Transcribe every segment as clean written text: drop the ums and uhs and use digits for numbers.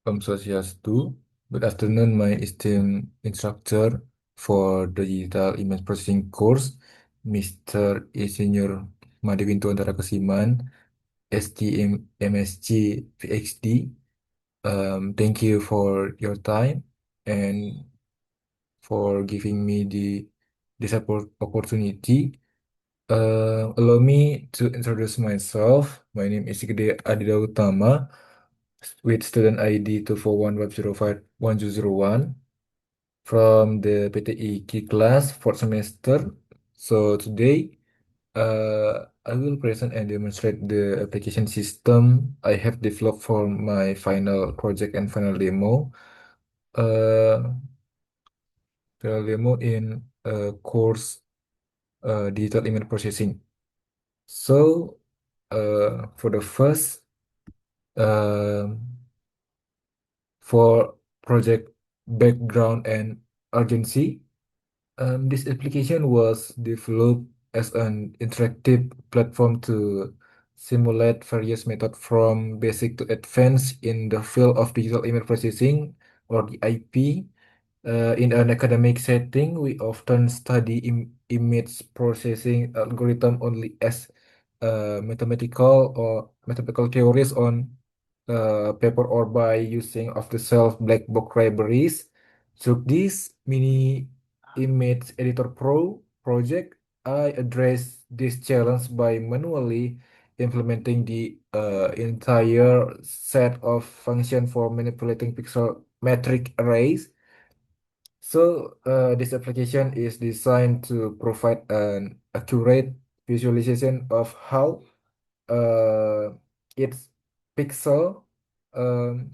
Om Swastiastu. Good afternoon, my esteemed instructor for the digital image processing course, Mr. Insinyur Madewinto Antara Kasiman, STM MSc PhD. Thank you for your time and for giving me this opportunity. Allow me to introduce myself. My name is Gede Adida Utama with student ID 241505101 from the PTI Key class fourth semester. So today, I will present and demonstrate the application system I have developed for my final project and Uh, final demo in course digital image processing. So, for the first, um for project background and urgency. This application was developed as an interactive platform to simulate various methods from basic to advanced in the field of digital image processing or DIP. In an academic setting, we often study image processing algorithm only as mathematical theories on paper or by using off-the-shelf black box libraries. So this mini Image Editor Pro project, I address this challenge by manually implementing the entire set of function for manipulating pixel metric arrays. So this application is designed to provide an accurate visualization of how its pixel um,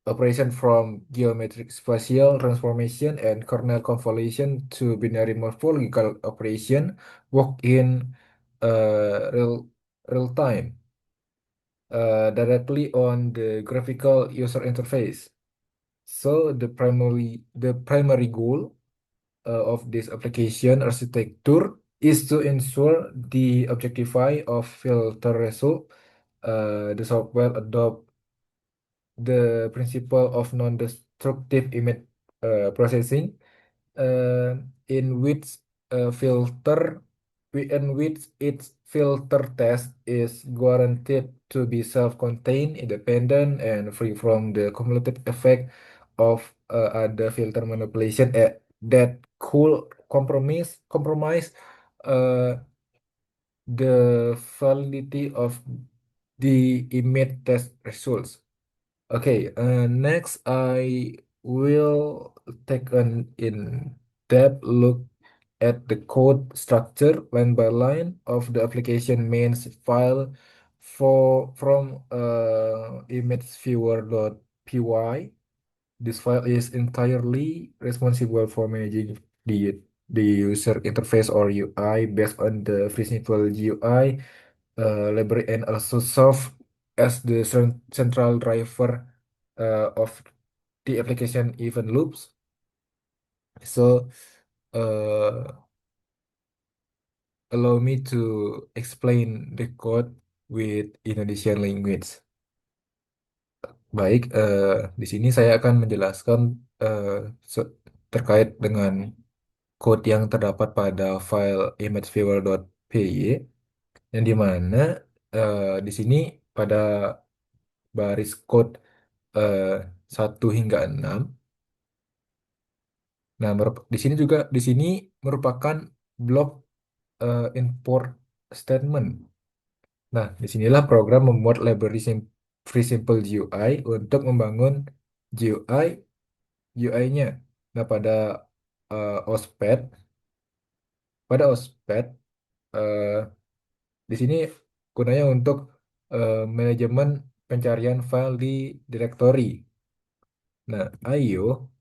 operation from geometric spatial transformation and kernel convolution to binary morphological operation work in real time directly on the graphical user interface. So the primary goal of this application architecture is to ensure the objectify of filter result. The software adopt the principle of non-destructive image processing, uh, in which filter in which its filter test is guaranteed to be self-contained, independent, and free from the cumulative effect of other filter manipulation that could compromise uh, the validity of the image test results. Okay, next I will take an in-depth look at the code structure line by line of the application mains file from imageviewer.py. This file is entirely responsible for managing the user interface or UI based on the Simple GUI library and also serve as the central driver of the application event loops. So, uh, allow me to explain the code with Indonesian language. Baik, di sini saya akan menjelaskan eh, terkait dengan code yang terdapat pada file imageviewer.py, yang dimana di sini pada baris code eh, 1 hingga 6. Nah, di sini merupakan blok import statement. Nah, disinilah program membuat library Free Simple GUI untuk membangun GUI UI-nya. Nah, OSPED, pada OSPED, eh, di sini gunanya untuk manajemen pencarian file di directory. Nah, IO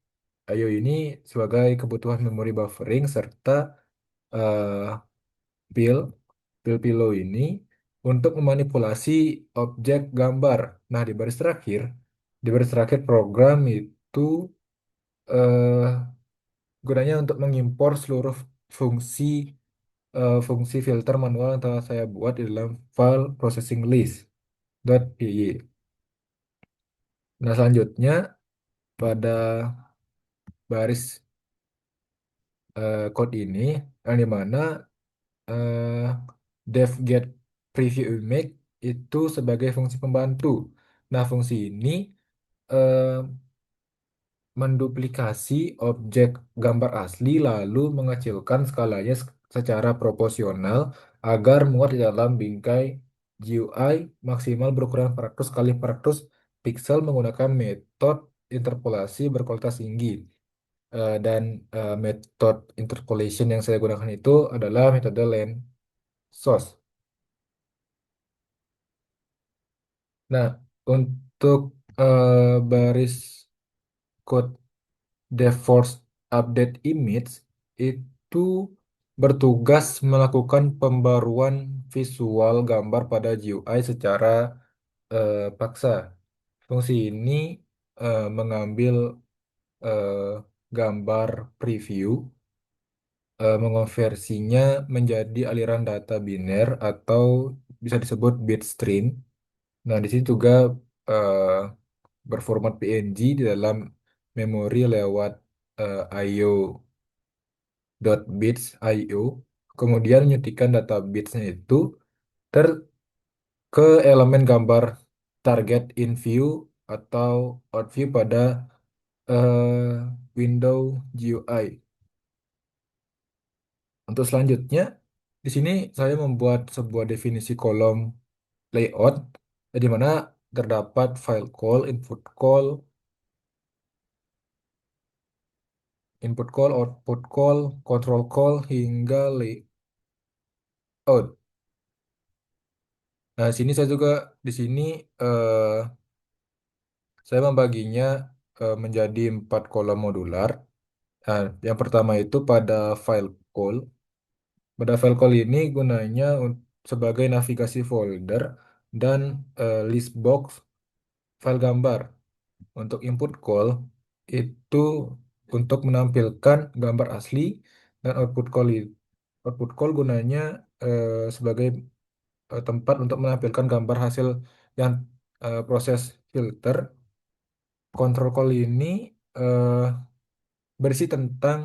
ini sebagai kebutuhan memori buffering serta eh, pil pil ini untuk memanipulasi objek gambar. Nah, di baris terakhir program itu eh, gunanya untuk mengimpor seluruh fungsi fungsi filter manual yang telah saya buat di dalam file processing list .py. Nah, selanjutnya pada baris code ini yang dimana eh, dev get preview image itu sebagai fungsi pembantu. Nah, fungsi ini eh, menduplikasi objek gambar asli lalu mengecilkan skalanya secara proporsional agar muat di dalam bingkai GUI maksimal berukuran 400 kali 400 pixel menggunakan metode interpolasi berkualitas tinggi. Dan metode interpolation yang saya gunakan itu adalah metode len sos. Nah, untuk baris code DevForce update image itu bertugas melakukan pembaruan visual gambar pada GUI secara paksa. Fungsi ini mengambil eh, gambar preview, mengonversinya menjadi aliran data biner atau bisa disebut bitstream. Nah, di sini juga eh, berformat PNG di dalam memori lewat IO.bits IO, kemudian menyuntikkan data bitsnya itu ter ke elemen gambar target in view atau out view pada window GUI. Untuk selanjutnya, di sini saya membuat sebuah definisi kolom layout, di mana terdapat file call, input call, output call, control call, hingga layout. Nah, sini saya juga di sini eh, saya membaginya menjadi 4 kolom modular. Nah, yang pertama itu pada file call. Pada file call ini gunanya sebagai navigasi folder dan list box file gambar. Untuk input call itu untuk menampilkan gambar asli dan output call gunanya sebagai tempat untuk menampilkan gambar hasil yang proses filter. Control call ini eh, berisi tentang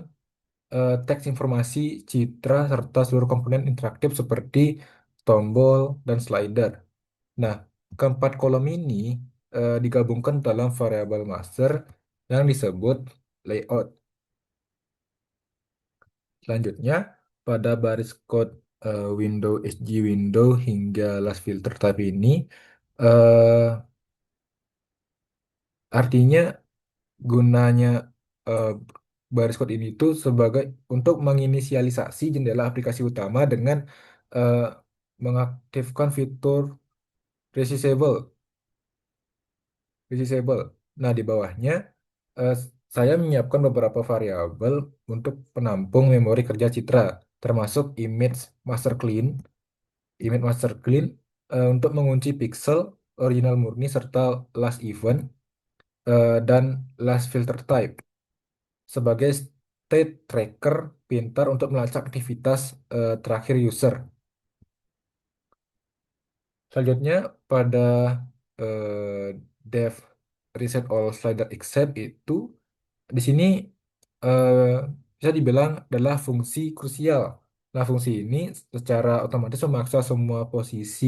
teks informasi, citra, serta seluruh komponen interaktif seperti tombol dan slider. Nah, keempat kolom ini digabungkan dalam variabel master yang disebut layout. Selanjutnya, pada baris code window SG window hingga last filter tab ini, eh, artinya gunanya eh, baris code ini itu sebagai untuk menginisialisasi jendela aplikasi utama dengan eh, mengaktifkan fitur resizable, resizable. Nah, di bawahnya eh, saya menyiapkan beberapa variabel untuk penampung memori kerja citra, termasuk image master clean untuk mengunci pixel, original murni serta last event dan last filter type sebagai state tracker pintar untuk melacak aktivitas terakhir user. Selanjutnya pada eh, dev reset all slider except itu di sini eh, bisa dibilang adalah fungsi krusial. Nah, fungsi ini secara otomatis memaksa semua posisi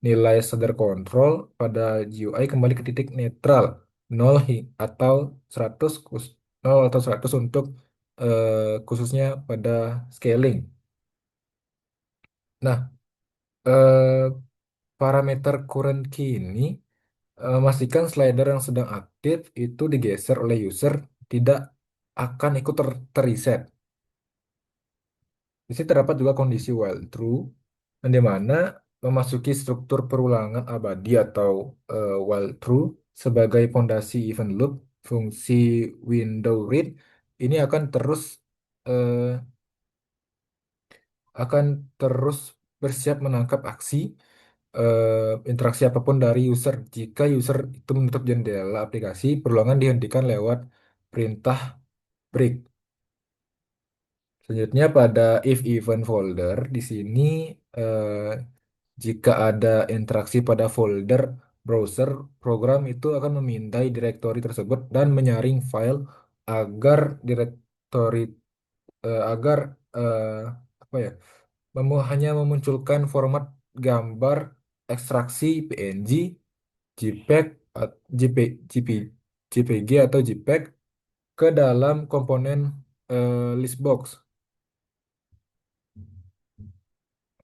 nilai slider control pada GUI kembali ke titik netral 0 atau 100 0 atau 100 untuk khususnya pada scaling. Nah, eh, parameter current key ini memastikan slider yang sedang aktif itu digeser oleh user tidak akan ikut terreset. Di sini terdapat juga kondisi while true, yang di mana memasuki struktur perulangan abadi atau while true sebagai fondasi event loop, fungsi window read ini eh, akan terus bersiap menangkap aksi interaksi apapun dari user. Jika user itu menutup jendela aplikasi, perulangan dihentikan lewat perintah break. Selanjutnya pada if event folder di sini jika ada interaksi pada folder browser, program itu akan memintai direktori tersebut dan menyaring file agar direktori agar eh, apa ya hanya memunculkan format gambar ekstraksi PNG, JPEG, JP, JP, JPG atau JPEG ke dalam komponen list box.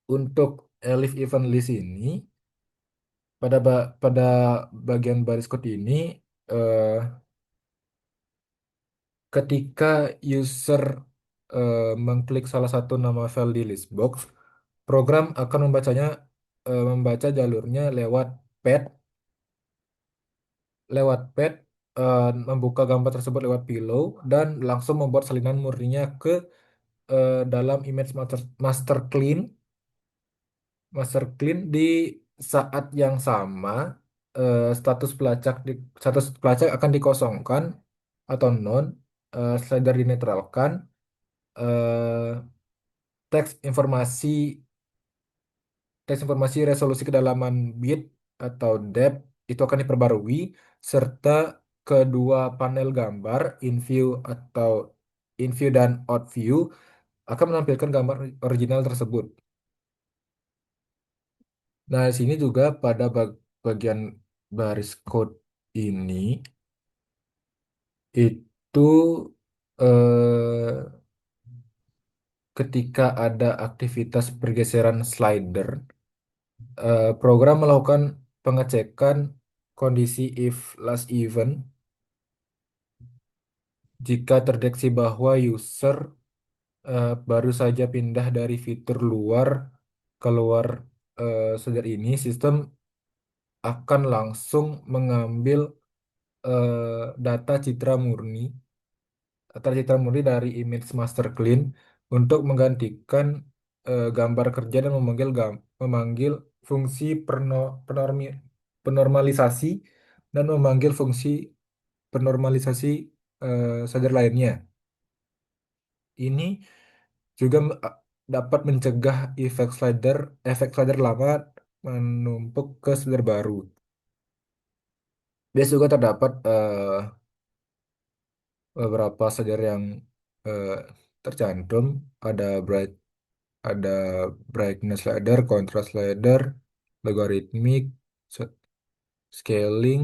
Untuk elif event list ini pada bagian baris code ini eh, ketika user mengklik salah satu nama file di list box, program akan membaca jalurnya lewat pad, membuka gambar tersebut lewat pillow dan langsung membuat salinan murninya ke dalam image master clean di saat yang sama. Status pelacak akan dikosongkan atau non, slider dinetralkan, eh, teks informasi resolusi kedalaman bit atau depth itu akan diperbarui, serta kedua panel gambar in view dan out view akan menampilkan gambar original tersebut. Nah, di sini juga pada bagian baris code ini itu eh, ketika ada aktivitas pergeseran slider, program melakukan pengecekan kondisi if last event jika terdeteksi bahwa user baru saja pindah dari fitur keluar slider ini, sistem akan langsung mengambil data citra murni dari image master clean untuk menggantikan gambar kerja dan memanggil fungsi penormalisasi dan memanggil fungsi penormalisasi saja lainnya. Ini juga dapat mencegah efek slider lama menumpuk ke slider baru. Biasanya juga terdapat beberapa slider yang eh, tercantum, ada bright ada brightness slider, contrast slider, logarithmic, s- scaling,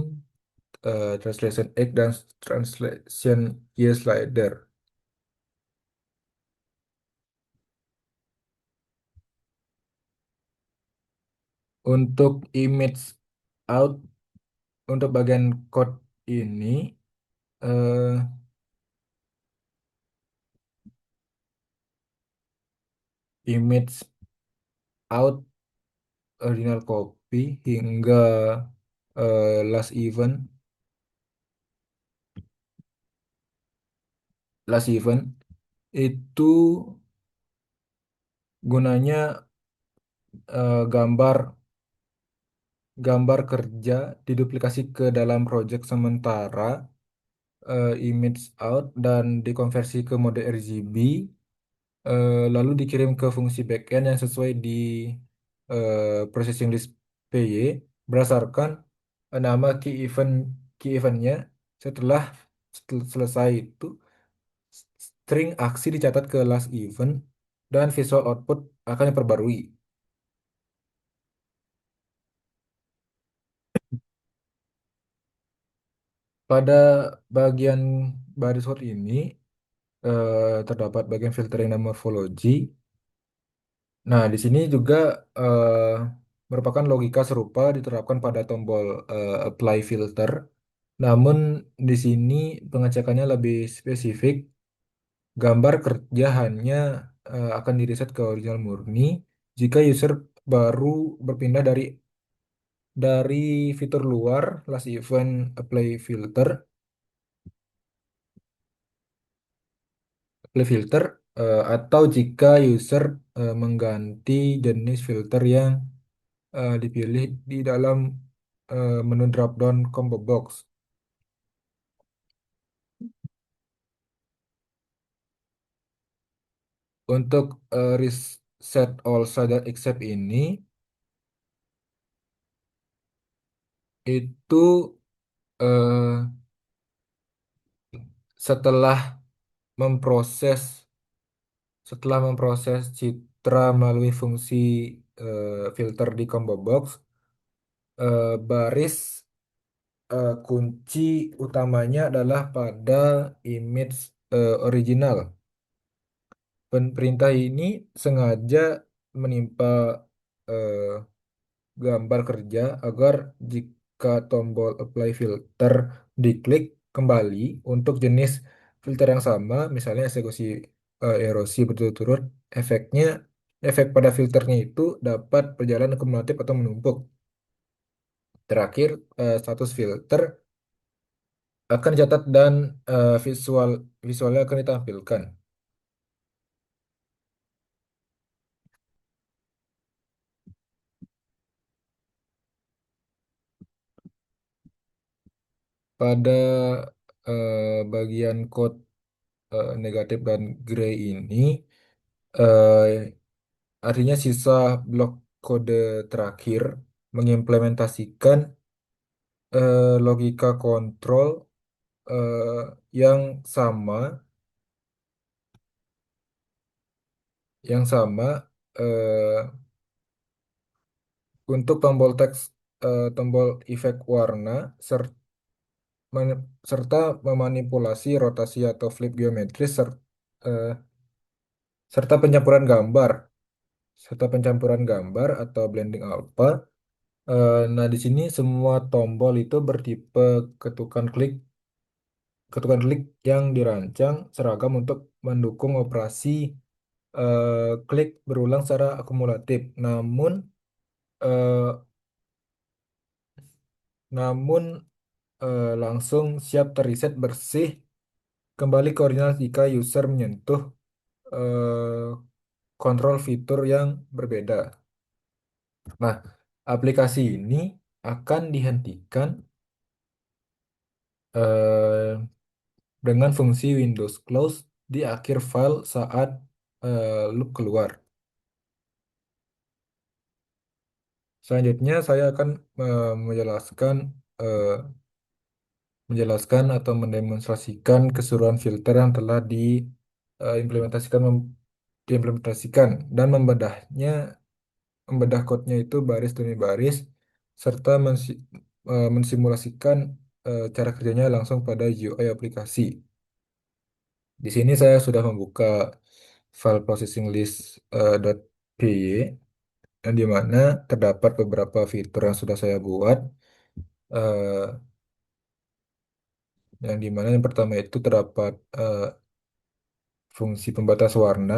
translation X dan translation Y slider. Untuk image out, untuk bagian code ini, eh, image out original copy hingga last event itu gunanya gambar gambar kerja diduplikasi ke dalam project sementara, image out dan dikonversi ke mode RGB, lalu dikirim ke fungsi backend yang sesuai di processing list PY berdasarkan nama key eventnya. Setelah selesai itu, string aksi dicatat ke last event dan visual output akan diperbarui. Pada bagian baris hot ini terdapat bagian filtering dan morfologi. Nah, di sini juga eh, merupakan logika serupa diterapkan pada tombol apply filter. Namun di sini pengecekannya lebih spesifik. Gambar kerja hanya akan direset ke original murni jika user baru berpindah dari fitur luar last event apply filter, atau jika user mengganti jenis filter yang dipilih di dalam menu dropdown combo box. Untuk reset all shader except itu eh, setelah memproses setelah memproses citra melalui fungsi filter di combo box, baris kunci utamanya adalah pada image original. Perintah ini sengaja menimpa eh, gambar kerja agar jika tombol apply filter diklik kembali untuk jenis filter yang sama, misalnya eksekusi erosi berturut-turut, efeknya efek pada filternya itu dapat berjalan kumulatif atau menumpuk. Terakhir, status filter akan dicatat dan visualnya akan ditampilkan. Pada bagian code negatif dan gray ini, eh, artinya sisa blok kode terakhir mengimplementasikan logika kontrol eh, yang sama, yang sama eh, untuk tombol teks, tombol efek warna, serta memanipulasi rotasi atau flip geometris, eh, serta pencampuran gambar, atau blending alpha. Nah, di sini semua tombol itu bertipe ketukan klik ketukan klik yang dirancang seragam untuk mendukung operasi klik berulang secara akumulatif. Eh, namun langsung siap terreset bersih kembali ke original jika user menyentuh eh, kontrol fitur yang berbeda. Nah, aplikasi ini akan dihentikan eh, dengan fungsi Windows Close di akhir file saat loop keluar. Selanjutnya saya akan eh, menjelaskan atau mendemonstrasikan keseluruhan filter yang telah diimplementasikan dan membedah kodenya itu baris demi baris serta mensimulasikan cara kerjanya langsung pada UI aplikasi. Di sini saya sudah membuka file processing list .py yang di mana terdapat beberapa fitur yang sudah saya buat. eh, yang di mana yang pertama itu terdapat fungsi pembatas warna.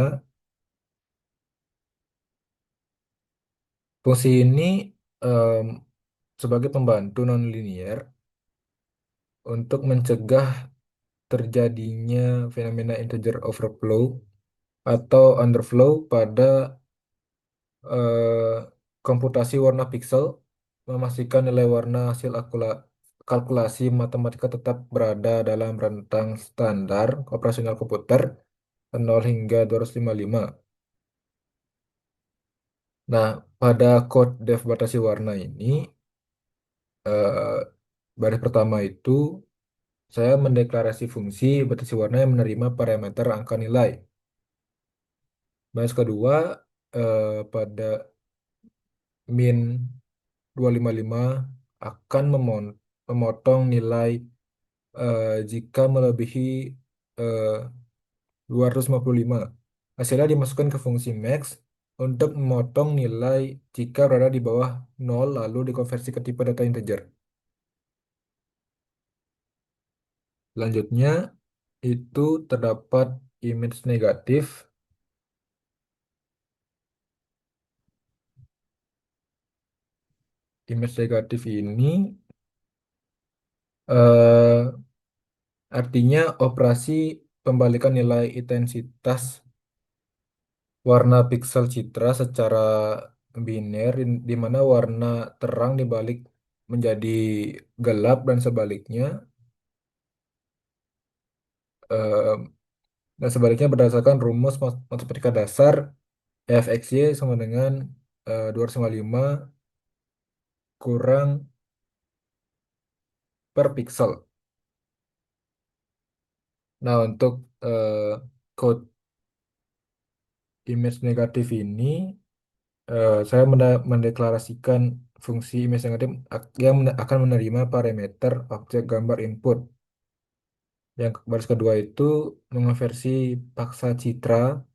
Fungsi ini em, sebagai pembantu nonlinier untuk mencegah terjadinya fenomena integer overflow atau underflow pada eh, komputasi warna pixel, memastikan nilai warna hasil kalkulasi matematika tetap berada dalam rentang standar operasional komputer 0 hingga 255. Nah, pada code def batasi warna ini, eh, baris pertama itu saya mendeklarasi fungsi batasi warna yang menerima parameter angka nilai. Baris kedua, pada min 255 akan memotong nilai jika melebihi eh, 255. Hasilnya dimasukkan ke fungsi max untuk memotong nilai jika berada di bawah 0 lalu dikonversi ke tipe data integer. Selanjutnya itu terdapat image negatif. Image negatif ini eh, artinya operasi pembalikan nilai intensitas warna piksel citra secara biner, di mana warna terang dibalik menjadi gelap dan sebaliknya. eh, dan sebaliknya berdasarkan rumus matematika dasar fxy sama dengan 255 kurang per pixel. Nah, untuk code image negatif ini, saya mendeklarasikan fungsi image negatif yang akan menerima parameter objek gambar input. Yang baris kedua itu mengonversi paksa citra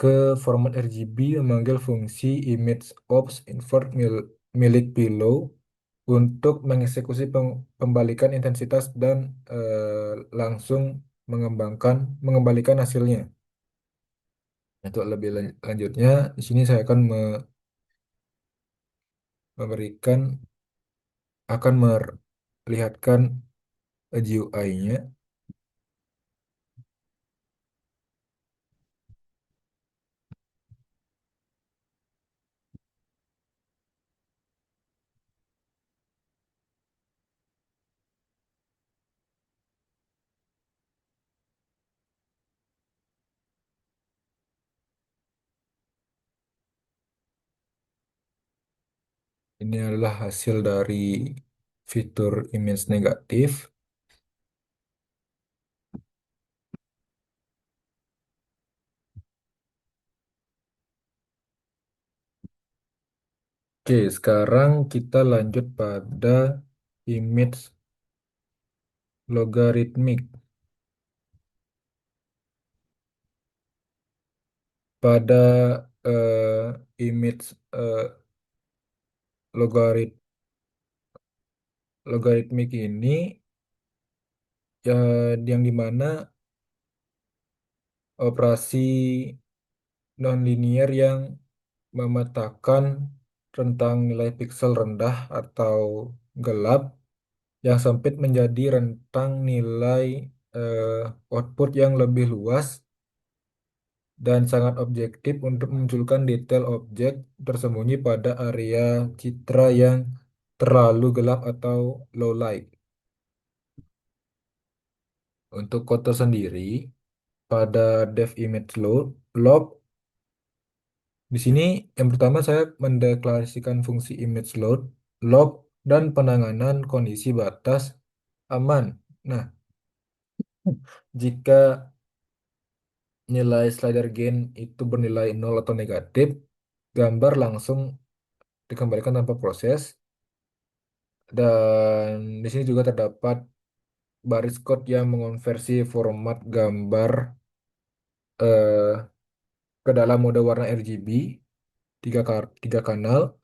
ke format RGB memanggil fungsi image invert milik below untuk mengeksekusi pembalikan intensitas dan langsung mengembalikan hasilnya. Untuk lebih lanjutnya, di sini saya akan memberikan akan melihatkan GUI-nya. Ini adalah hasil dari fitur image negatif. Oke, sekarang kita lanjut pada image logarithmic. Pada image logarit logarithmic ini ya, yang dimana operasi nonlinear yang memetakan rentang nilai piksel rendah atau gelap yang sempit menjadi rentang nilai eh, output yang lebih luas dan sangat objektif untuk memunculkan detail objek tersembunyi pada area citra yang terlalu gelap atau low light. Untuk kode sendiri, pada dev image log, di sini yang pertama saya mendeklarasikan fungsi image log, dan penanganan kondisi batas aman. Nah, jika nilai slider gain itu bernilai nol atau negatif, gambar langsung dikembalikan tanpa proses. Dan di sini juga terdapat baris code yang mengonversi format gambar eh, ke dalam mode warna RGB tiga kanal.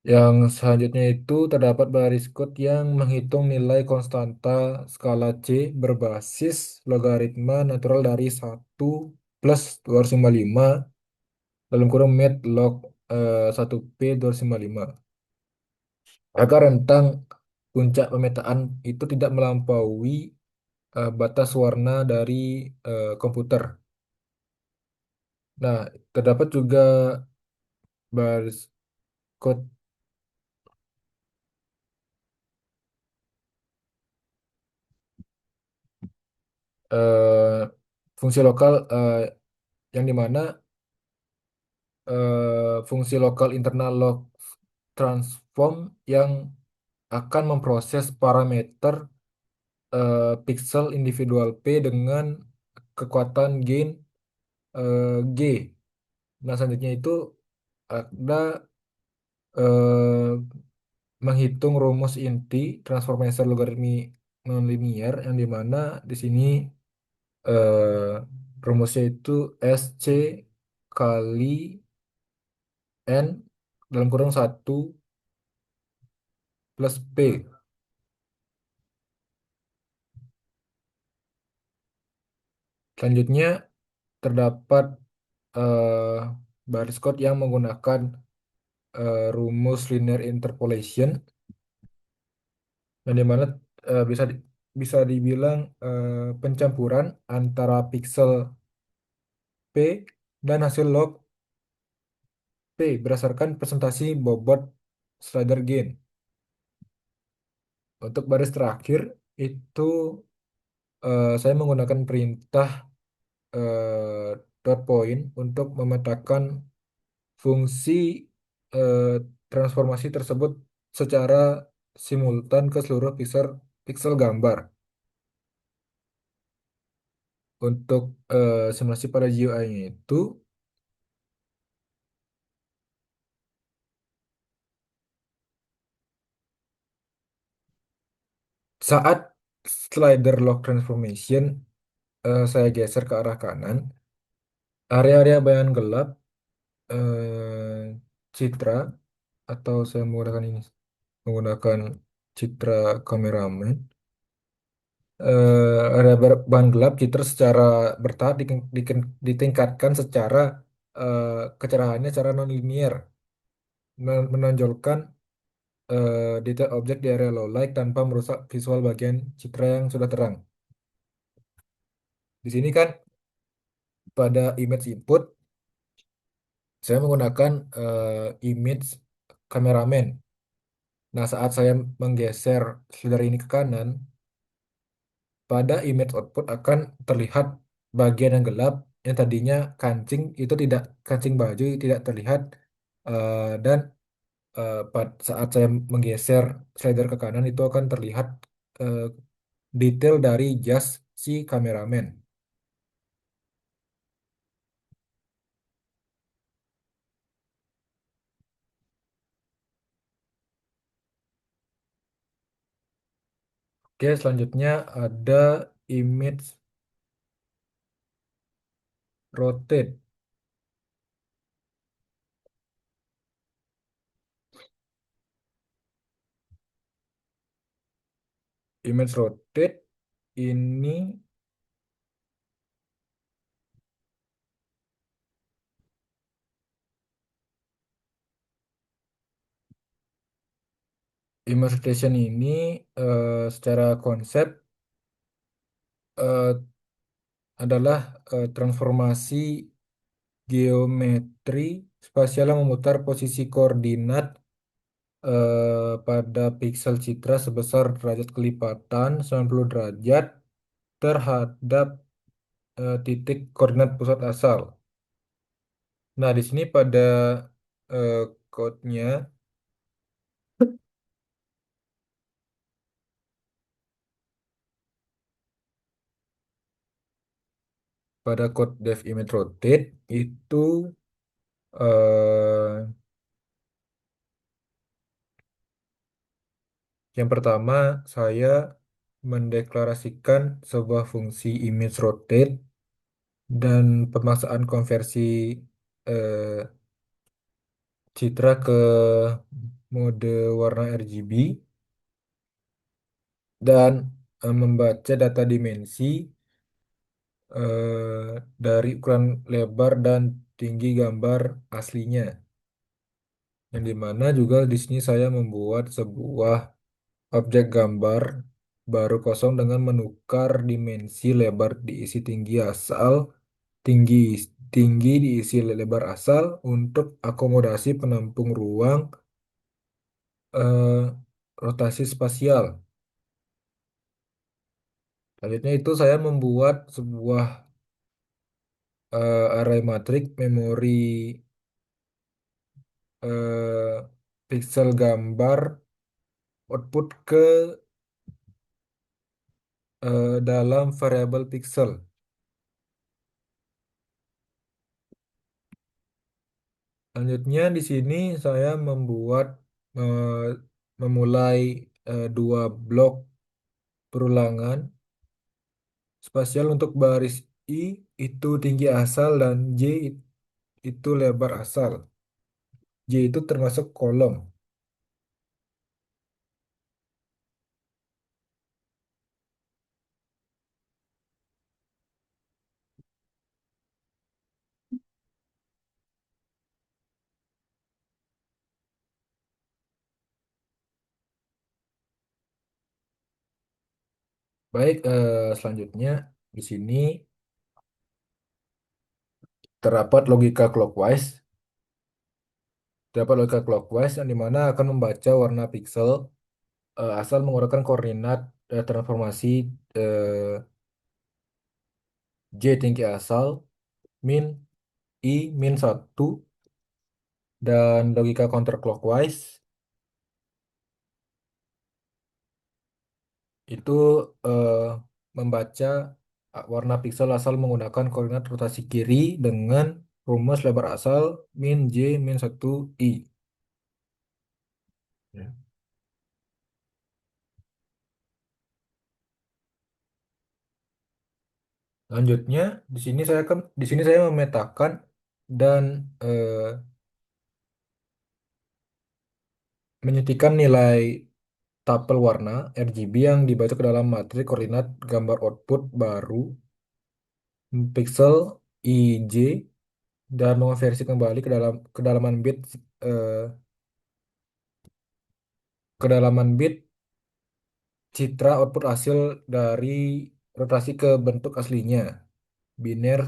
Yang selanjutnya itu terdapat baris code yang menghitung nilai konstanta skala C berbasis logaritma natural dari 1 plus 255 dalam kurung mat log 1P 255 agar rentang puncak pemetaan itu tidak melampaui batas warna dari komputer. Nah, terdapat juga baris code eh, fungsi lokal yang dimana fungsi lokal internal log transform yang akan memproses parameter pixel individual P dengan kekuatan gain G. Nah, selanjutnya itu ada eh, menghitung rumus inti transformasi logaritmi nonlinear yang dimana di sini eh, rumusnya itu SC kali N dalam kurung 1 plus P. Selanjutnya terdapat eh, baris code yang menggunakan rumus linear interpolation yang dimana bisa dibilang pencampuran antara pixel P dan hasil log P berdasarkan presentasi bobot slider gain. Untuk baris terakhir itu saya menggunakan perintah eh, dot point untuk memetakan fungsi eh, transformasi tersebut secara simultan ke seluruh pixel pixel gambar. Untuk simulasi pada GUI-nya itu saat slider lock transformation saya geser ke arah kanan, area-area bayangan gelap citra atau saya menggunakan citra kameramen area bahan gelap citra secara bertahap ditingkatkan secara eh, kecerahannya secara nonlinear menonjolkan detail objek di area low light tanpa merusak visual bagian citra yang sudah terang. Di sini kan pada image input saya menggunakan image kameramen. Nah, saat saya menggeser slider ini ke kanan, pada image output akan terlihat bagian yang gelap yang tadinya kancing itu tidak kancing baju tidak terlihat dan saat saya menggeser slider ke kanan itu akan terlihat eh, detail dari jas si kameramen. Oke, selanjutnya ada image rotate. Image rotate ini image rotation ini secara konsep eh, adalah transformasi geometri spasial yang memutar posisi koordinat pada piksel citra sebesar derajat kelipatan 90 derajat terhadap titik koordinat pusat asal. Nah, di sini pada eh, code-nya, pada code dev image rotate itu eh, yang pertama saya mendeklarasikan sebuah fungsi image rotate dan pemaksaan konversi eh, citra ke mode warna RGB dan membaca data dimensi dari ukuran lebar dan tinggi gambar aslinya. Yang dimana juga di sini saya membuat sebuah objek gambar baru kosong dengan menukar dimensi lebar diisi tinggi asal, tinggi tinggi diisi lebar asal untuk akomodasi penampung ruang eh, rotasi spasial. Selanjutnya itu saya membuat sebuah array matrix memori eh, pixel gambar output ke dalam variabel pixel. Selanjutnya di sini saya eh, memulai dua blok perulangan spasial untuk baris I itu tinggi asal dan itu lebar asal. J itu termasuk kolom. Baik, selanjutnya di sini terdapat logika clockwise. Terdapat logika clockwise yang dimana akan membaca warna pixel asal menggunakan koordinat transformasi eh, J tinggi asal min I min satu dan logika counterclockwise itu eh, membaca warna piksel asal menggunakan koordinat rotasi kiri dengan rumus lebar asal min J min 1 I. Ya. Selanjutnya di sini saya memetakan dan eh, menyuntikkan nilai tapel warna RGB yang dibaca ke dalam matriks koordinat gambar output baru pixel IJ dan mengonversi kembali kedalaman bit eh, kedalaman bit citra output hasil dari rotasi ke bentuk aslinya biner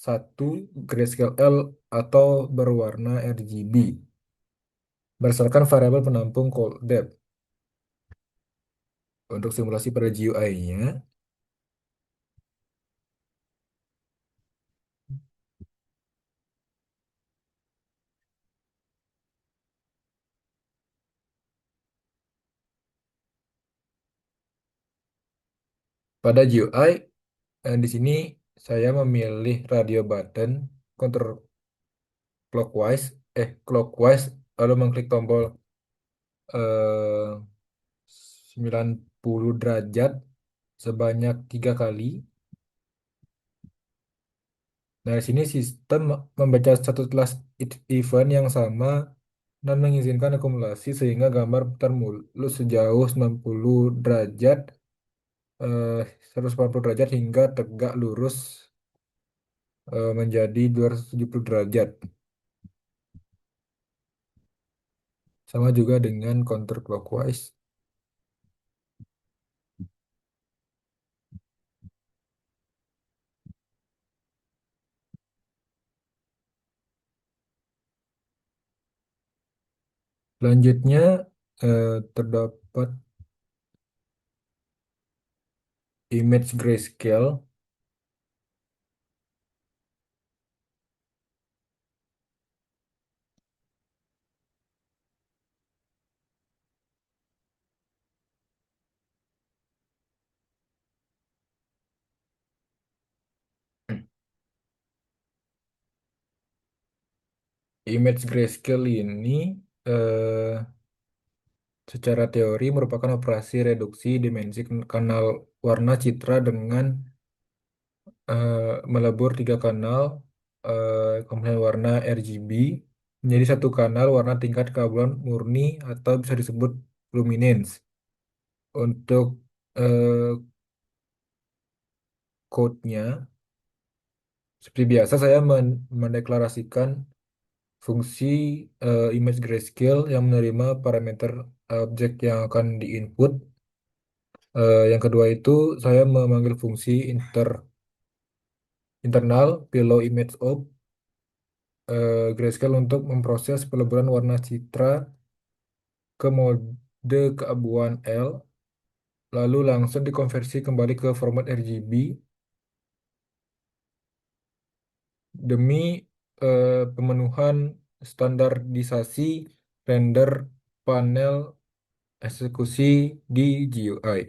1 grayscale L atau berwarna RGB berdasarkan variabel penampung cold depth. Untuk simulasi pada GUI-nya, pada GUI di sini saya memilih radio button clockwise lalu mengklik tombol eh, 90 derajat sebanyak 3 kali. Nah, di sini sistem membaca satu kelas event yang sama dan mengizinkan akumulasi sehingga gambar putar mulus sejauh 90 derajat, 180 derajat hingga tegak lurus menjadi 270 derajat. Sama juga dengan counterclockwise. Selanjutnya terdapat image grayscale. Image grayscale ini eh, secara teori merupakan operasi reduksi dimensi kanal warna citra dengan melebur 3 kanal komponen warna RGB menjadi satu kanal warna tingkat keabuan murni atau bisa disebut luminance. Untuk eh, code-nya, seperti biasa saya mendeklarasikan fungsi image grayscale yang menerima parameter objek yang akan diinput. Yang kedua itu saya memanggil fungsi internal below image of grayscale untuk memproses peleburan warna citra ke mode keabuan L, lalu langsung dikonversi kembali ke format RGB demi pemenuhan standarisasi render panel eksekusi di GUI.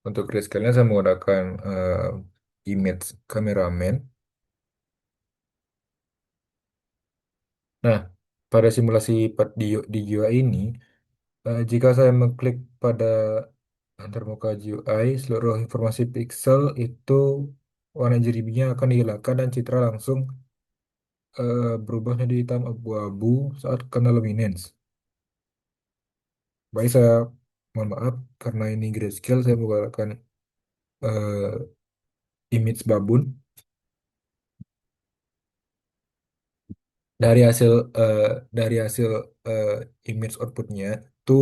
Untuk grayscale-nya saya menggunakan image cameraman. Nah, pada simulasi di GUI ini, jika saya mengklik pada antarmuka GUI, seluruh informasi pixel itu warna JRB-nya akan dihilangkan dan citra langsung berubah menjadi hitam abu-abu saat kena luminance. Baik, saya mohon maaf karena ini grayscale, saya menggunakan eh, image babun. Dari hasil eh, dari hasil eh, image outputnya itu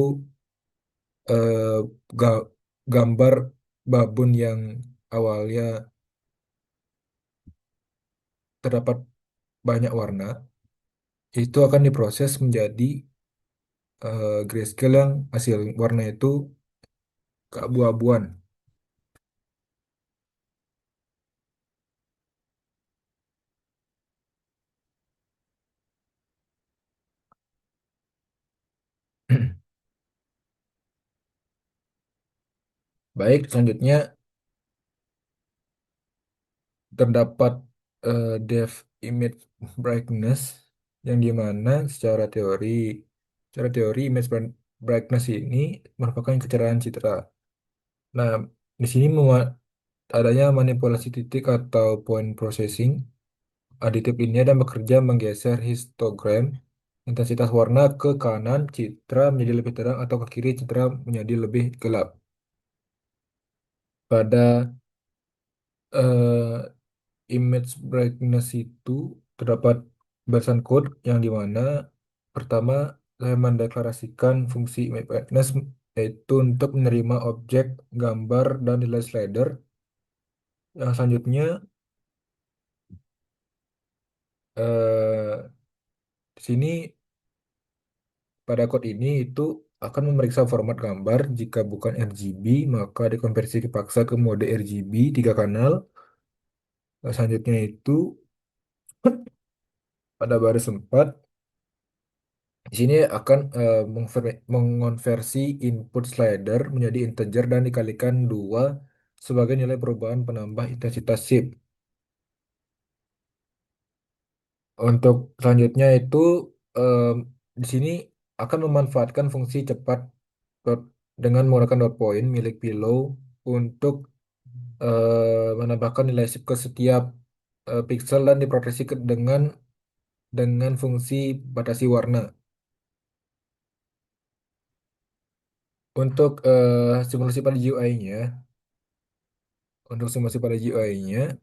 eh, ga- gambar babun yang awalnya terdapat banyak warna itu akan diproses menjadi grayscale yang hasil warna itu keabu-abuan. Baik, selanjutnya terdapat depth image brightness yang dimana secara teori image brightness ini merupakan kecerahan citra. Nah, di sini adanya manipulasi titik atau point processing aditif ini dan bekerja menggeser histogram intensitas warna ke kanan citra menjadi lebih terang atau ke kiri citra menjadi lebih gelap. Pada image brightness itu terdapat batasan code yang dimana pertama saya mendeklarasikan fungsi image brightness yaitu untuk menerima objek gambar dan nilai slider. Yang selanjutnya eh, di sini pada code ini itu akan memeriksa format gambar. Jika bukan RGB maka dikonversi paksa ke mode RGB 3 kanal. Selanjutnya itu pada baris 4 di sini akan mengonversi input slider menjadi integer dan dikalikan 2 sebagai nilai perubahan penambah intensitas shift. Untuk selanjutnya itu em, di sini akan memanfaatkan fungsi cepat dot, dengan menggunakan dot point milik Pillow untuk menambahkan nilai shift ke setiap pixel dan diproteksi dengan fungsi batasi warna. Untuk simulasi pada GUI-nya, untuk simulasi pada GUI-nya,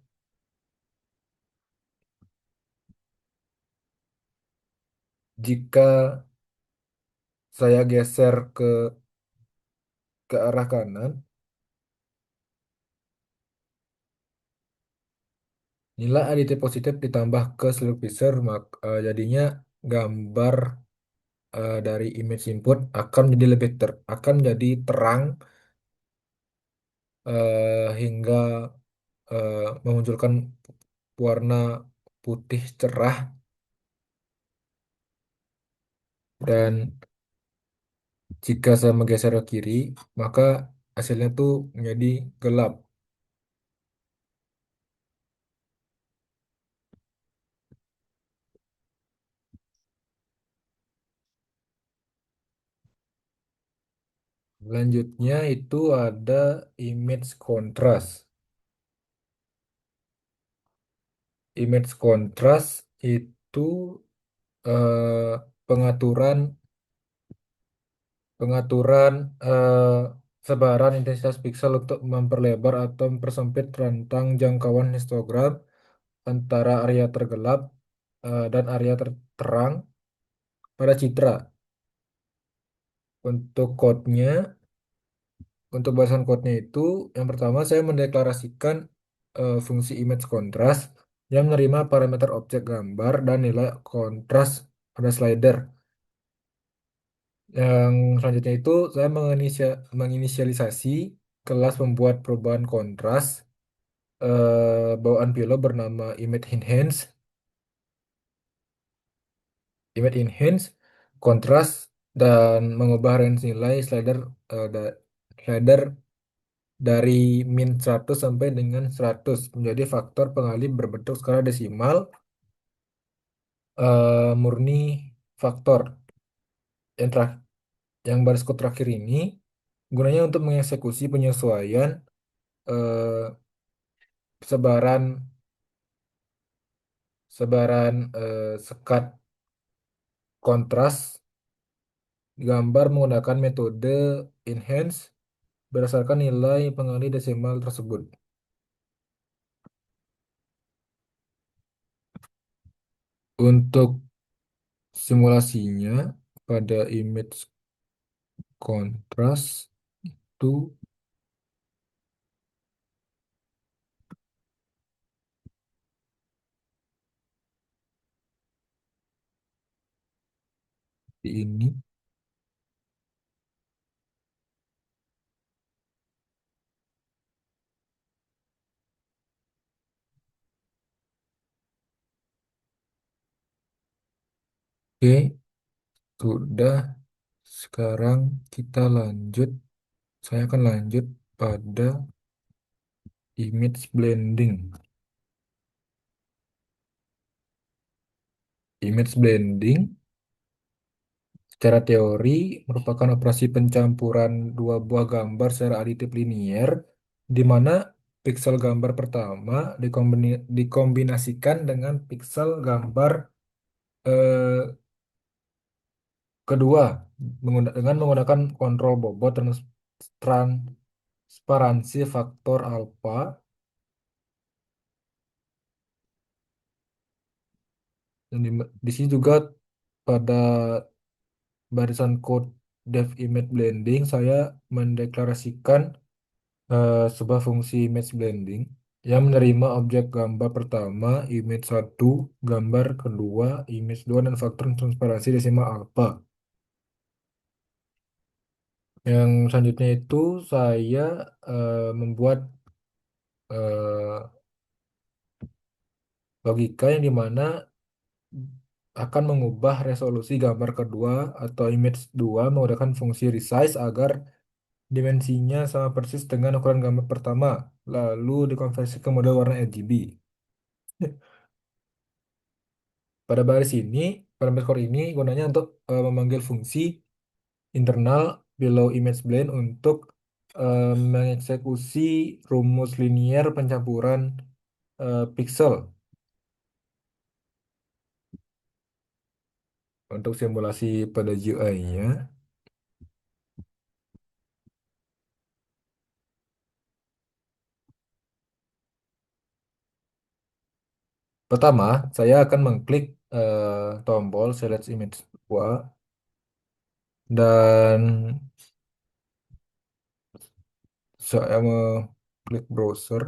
jika saya geser ke arah kanan, nilai aditif positif ditambah ke seluruh pixel, jadinya gambar dari image input akan jadi terang hingga memunculkan warna putih cerah dan jika saya menggeser ke kiri, maka hasilnya tuh menjadi gelap. Selanjutnya itu ada image contrast. Image contrast itu eh, pengaturan pengaturan sebaran intensitas piksel untuk memperlebar atau mempersempit rentang jangkauan histogram antara area tergelap dan area terang pada citra. Untuk code-nya, untuk bahasan code-nya itu, yang pertama saya mendeklarasikan fungsi image contrast yang menerima parameter objek gambar dan nilai kontras pada slider. Yang selanjutnya itu saya menginisialisasi kelas pembuat perubahan kontras bawaan Pillow bernama image enhance, kontras dan mengubah range nilai slider dari min 100 sampai dengan 100 menjadi faktor pengalih berbentuk skala desimal murni faktor. Yang baris kod terakhir ini gunanya untuk mengeksekusi penyesuaian eh, sebaran sebaran sekat kontras gambar menggunakan metode enhance berdasarkan nilai pengalih desimal tersebut. Untuk simulasinya pada image contrast itu di ini. Oke, sudah. Sekarang kita lanjut. Saya akan lanjut pada image blending. Image blending secara teori merupakan operasi pencampuran dua buah gambar secara aditif linier, di mana piksel gambar pertama dikombinasikan dengan piksel gambar eh, kedua dengan menggunakan kontrol bobot transparansi faktor alfa. Dan di sini juga pada barisan code dev image blending saya mendeklarasikan sebuah fungsi image blending yang menerima objek gambar pertama, image satu, gambar kedua, image 2 dan faktor transparansi desimal alpha. Yang selanjutnya itu saya membuat eh, logika yang dimana akan mengubah resolusi gambar kedua atau image 2 menggunakan fungsi resize agar dimensinya sama persis dengan ukuran gambar pertama, lalu dikonversi ke model warna RGB. Pada baris ini, parameter core ini gunanya untuk memanggil fungsi internal below image blend untuk mengeksekusi rumus linier pencampuran pixel untuk simulasi pada GUI-nya. Pertama, saya akan mengklik tombol select image 2 dan saya mengklik browser.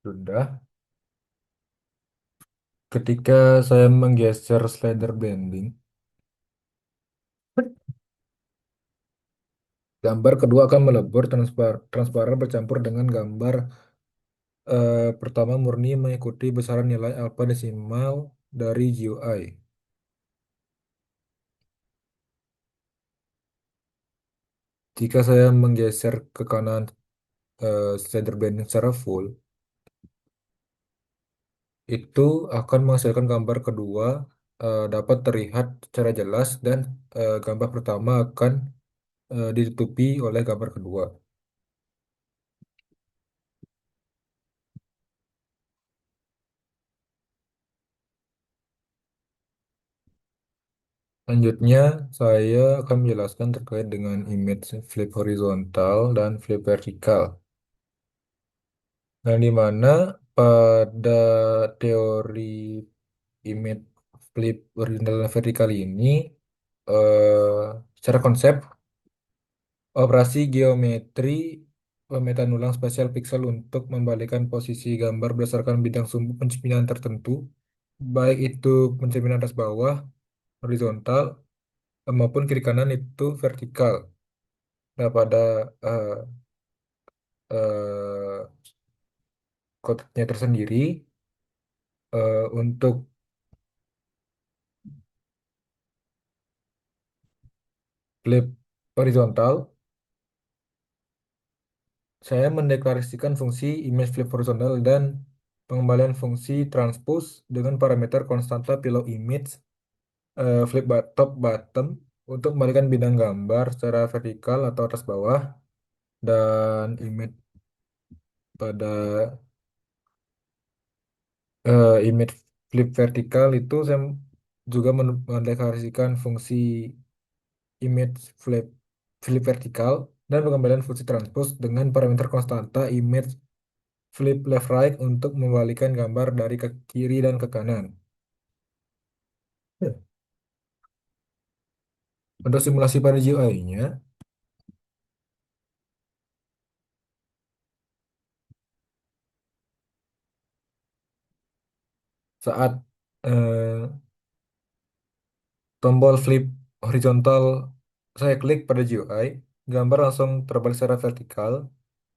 Sudah. Ketika saya menggeser slider blending, gambar kedua akan melebur transparan bercampur dengan gambar pertama murni mengikuti besaran nilai alfa desimal dari GUI. Jika saya menggeser ke kanan slider blending secara full, itu akan menghasilkan gambar kedua dapat terlihat secara jelas dan gambar pertama akan ditutupi oleh gambar kedua. Selanjutnya, saya akan menjelaskan terkait dengan image flip horizontal dan flip vertikal. Yang dimana pada teori image flip horizontal dan vertikal ini, secara konsep, operasi geometri pemetaan ulang spasial pixel untuk membalikkan posisi gambar berdasarkan bidang sumbu pencerminan tertentu, baik itu pencerminan atas bawah, horizontal, maupun kiri kanan itu vertikal. Nah, pada eh, eh, kodenya tersendiri untuk flip horizontal, saya mendeklarasikan fungsi image flip horizontal dan pengembalian fungsi transpose dengan parameter konstanta pillow image flip top bottom untuk membalikan bidang gambar secara vertikal atau atas bawah dan image pada image flip vertikal itu saya juga mendeklarasikan fungsi image flip vertikal dan pengembalian fungsi transpose dengan parameter konstanta image flip left right untuk membalikan gambar dari ke kiri dan ke kanan. Ya. Untuk simulasi pada GUI-nya, saat eh, tombol flip horizontal saya klik pada GUI, gambar langsung terbalik secara vertikal,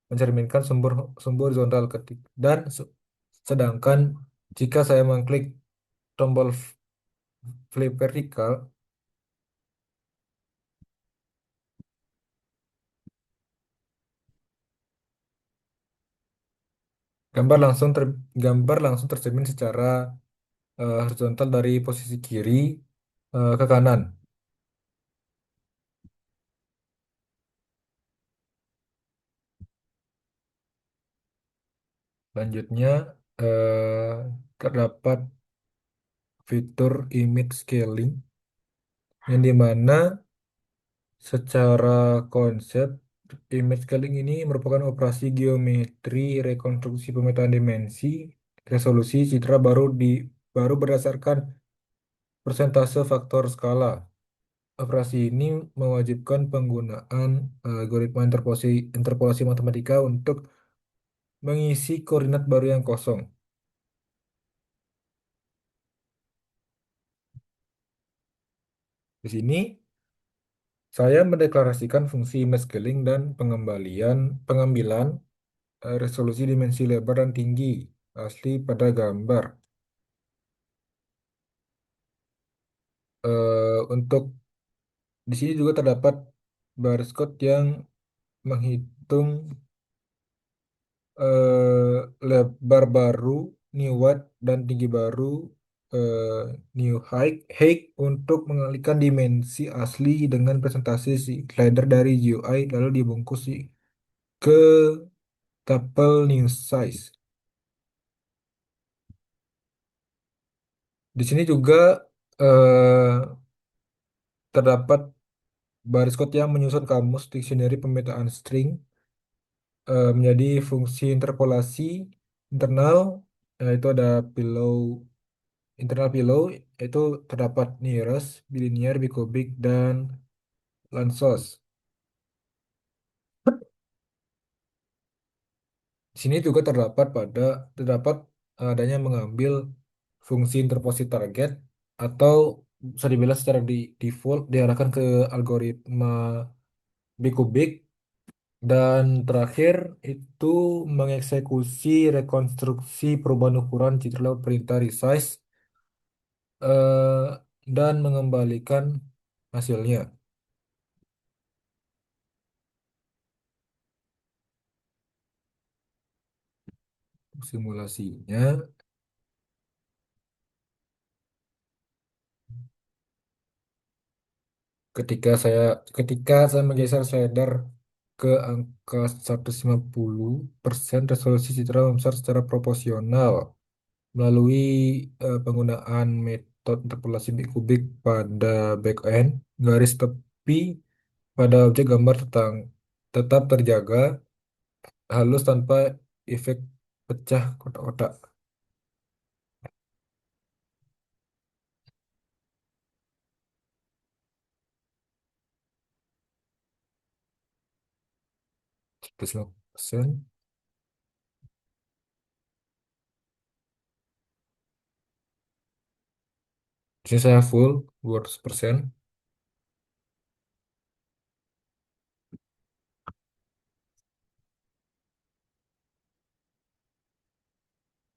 mencerminkan sumber sumber horizontal ketik. Dan sedangkan jika saya mengklik tombol flip vertikal, gambar langsung gambar langsung tercermin secara horizontal dari posisi kiri ke kanan. Selanjutnya terdapat fitur image scaling yang dimana secara konsep image scaling ini merupakan operasi geometri rekonstruksi pemetaan dimensi resolusi citra baru berdasarkan persentase faktor skala. Operasi ini mewajibkan penggunaan algoritma interpolasi matematika untuk mengisi koordinat baru yang kosong. Di sini saya mendeklarasikan fungsi image scaling dan pengambilan resolusi dimensi lebar dan tinggi asli pada gambar. Untuk di sini juga terdapat baris code yang menghitung lebar baru, new width dan tinggi baru, eh, new height untuk mengalihkan dimensi asli dengan presentasi si slider dari GUI lalu dibungkus ke tuple new size. Di sini juga eh, terdapat baris code yang menyusun kamus dictionary pemetaan string menjadi fungsi interpolasi internal, yaitu ada internal pillow, yaitu terdapat nearest, bilinear, bikubic, dan lansos. Di sini juga terdapat adanya mengambil fungsi interpolasi target atau bisa dibilang secara default diarahkan ke algoritma bikubic. Dan terakhir itu mengeksekusi rekonstruksi perubahan ukuran citra lewat perintah resize eh, dan mengembalikan hasilnya. Simulasinya, ketika saya ketika saya menggeser slider ke angka 150%, resolusi citra membesar secara proporsional melalui penggunaan metode interpolasi kubik pada backend. Garis tepi pada objek gambar tetap terjaga halus tanpa efek pecah kotak-kotak. Terus 5%. Di sini saya full 200%.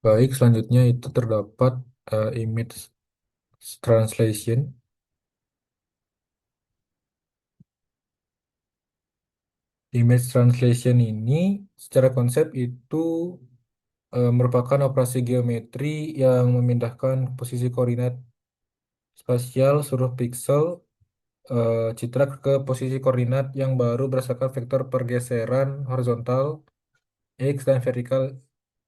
Baik, selanjutnya itu terdapat image translation. Image translation ini secara konsep itu merupakan operasi geometri yang memindahkan posisi koordinat spasial seluruh pixel citra ke posisi koordinat yang baru berdasarkan vektor pergeseran horizontal X dan vertikal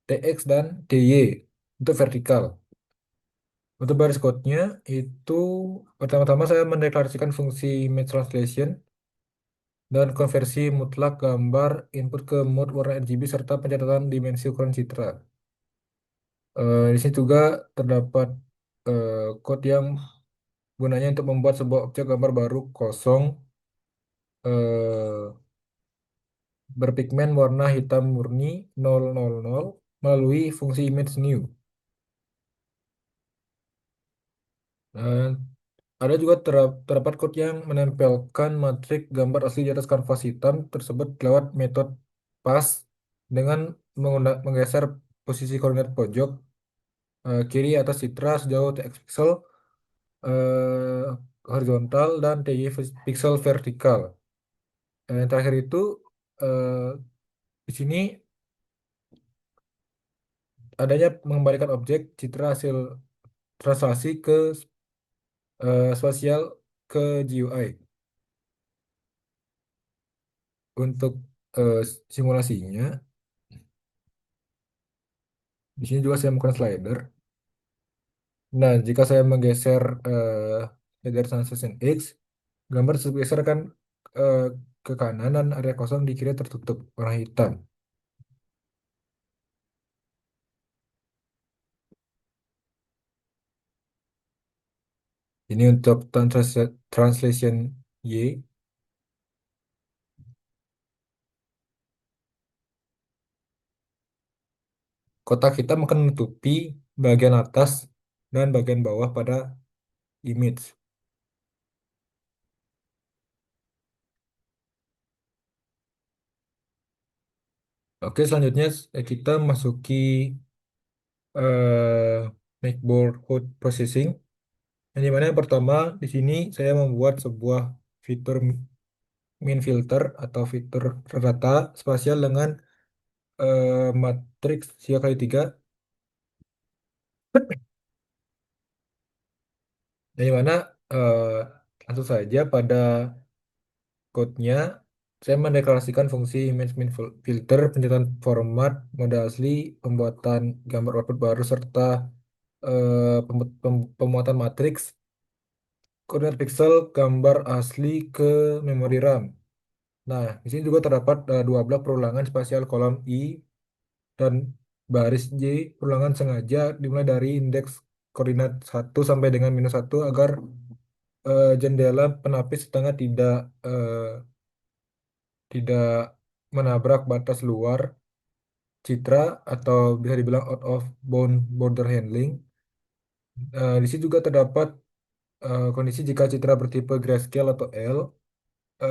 TX dan TY untuk vertikal. Untuk baris code-nya itu pertama-tama saya mendeklarasikan fungsi image translation dan konversi mutlak gambar input ke mode warna RGB serta pencatatan dimensi ukuran citra. Di sini juga terdapat code yang gunanya untuk membuat sebuah objek gambar baru kosong eh, berpigmen warna hitam murni 000 melalui fungsi image new. Ada juga terdapat code yang menempelkan matriks gambar asli di atas kanvas hitam tersebut lewat metode pass dengan menggeser posisi koordinat pojok kiri atas citra sejauh TX pixel eh, horizontal dan TY pixel vertikal. Yang terakhir itu eh, di sini adanya mengembalikan objek citra hasil translasi ke spasial ke GUI. Untuk simulasinya, di sini juga saya menggunakan slider. Nah, jika saya menggeser slider translation X, gambar tersebut geser kan eh, ke kanan dan area kosong di kiri tertutup warna hitam. Ini untuk translation Y. Kotak hitam akan menutupi bagian atas dan bagian bawah pada image. Oke, selanjutnya kita masuki eh Makeboard Processing. Yang dimana yang pertama di sini saya membuat sebuah fitur min filter atau fitur rata spasial dengan matriks 3 kali 3. Yang dimana eh, langsung saja pada code-nya saya mendeklarasikan fungsi image min filter, pencatatan format, mode asli, pembuatan gambar output baru serta pemuatan matriks, koordinat pixel, gambar asli ke memori RAM. Nah, di sini juga terdapat 12 perulangan spasial kolom I dan baris J perulangan sengaja dimulai dari indeks koordinat 1 sampai dengan -1 agar jendela penapis setengah tidak menabrak batas luar citra atau bisa dibilang out of bound border handling. Di sini juga terdapat kondisi jika citra bertipe grayscale atau L,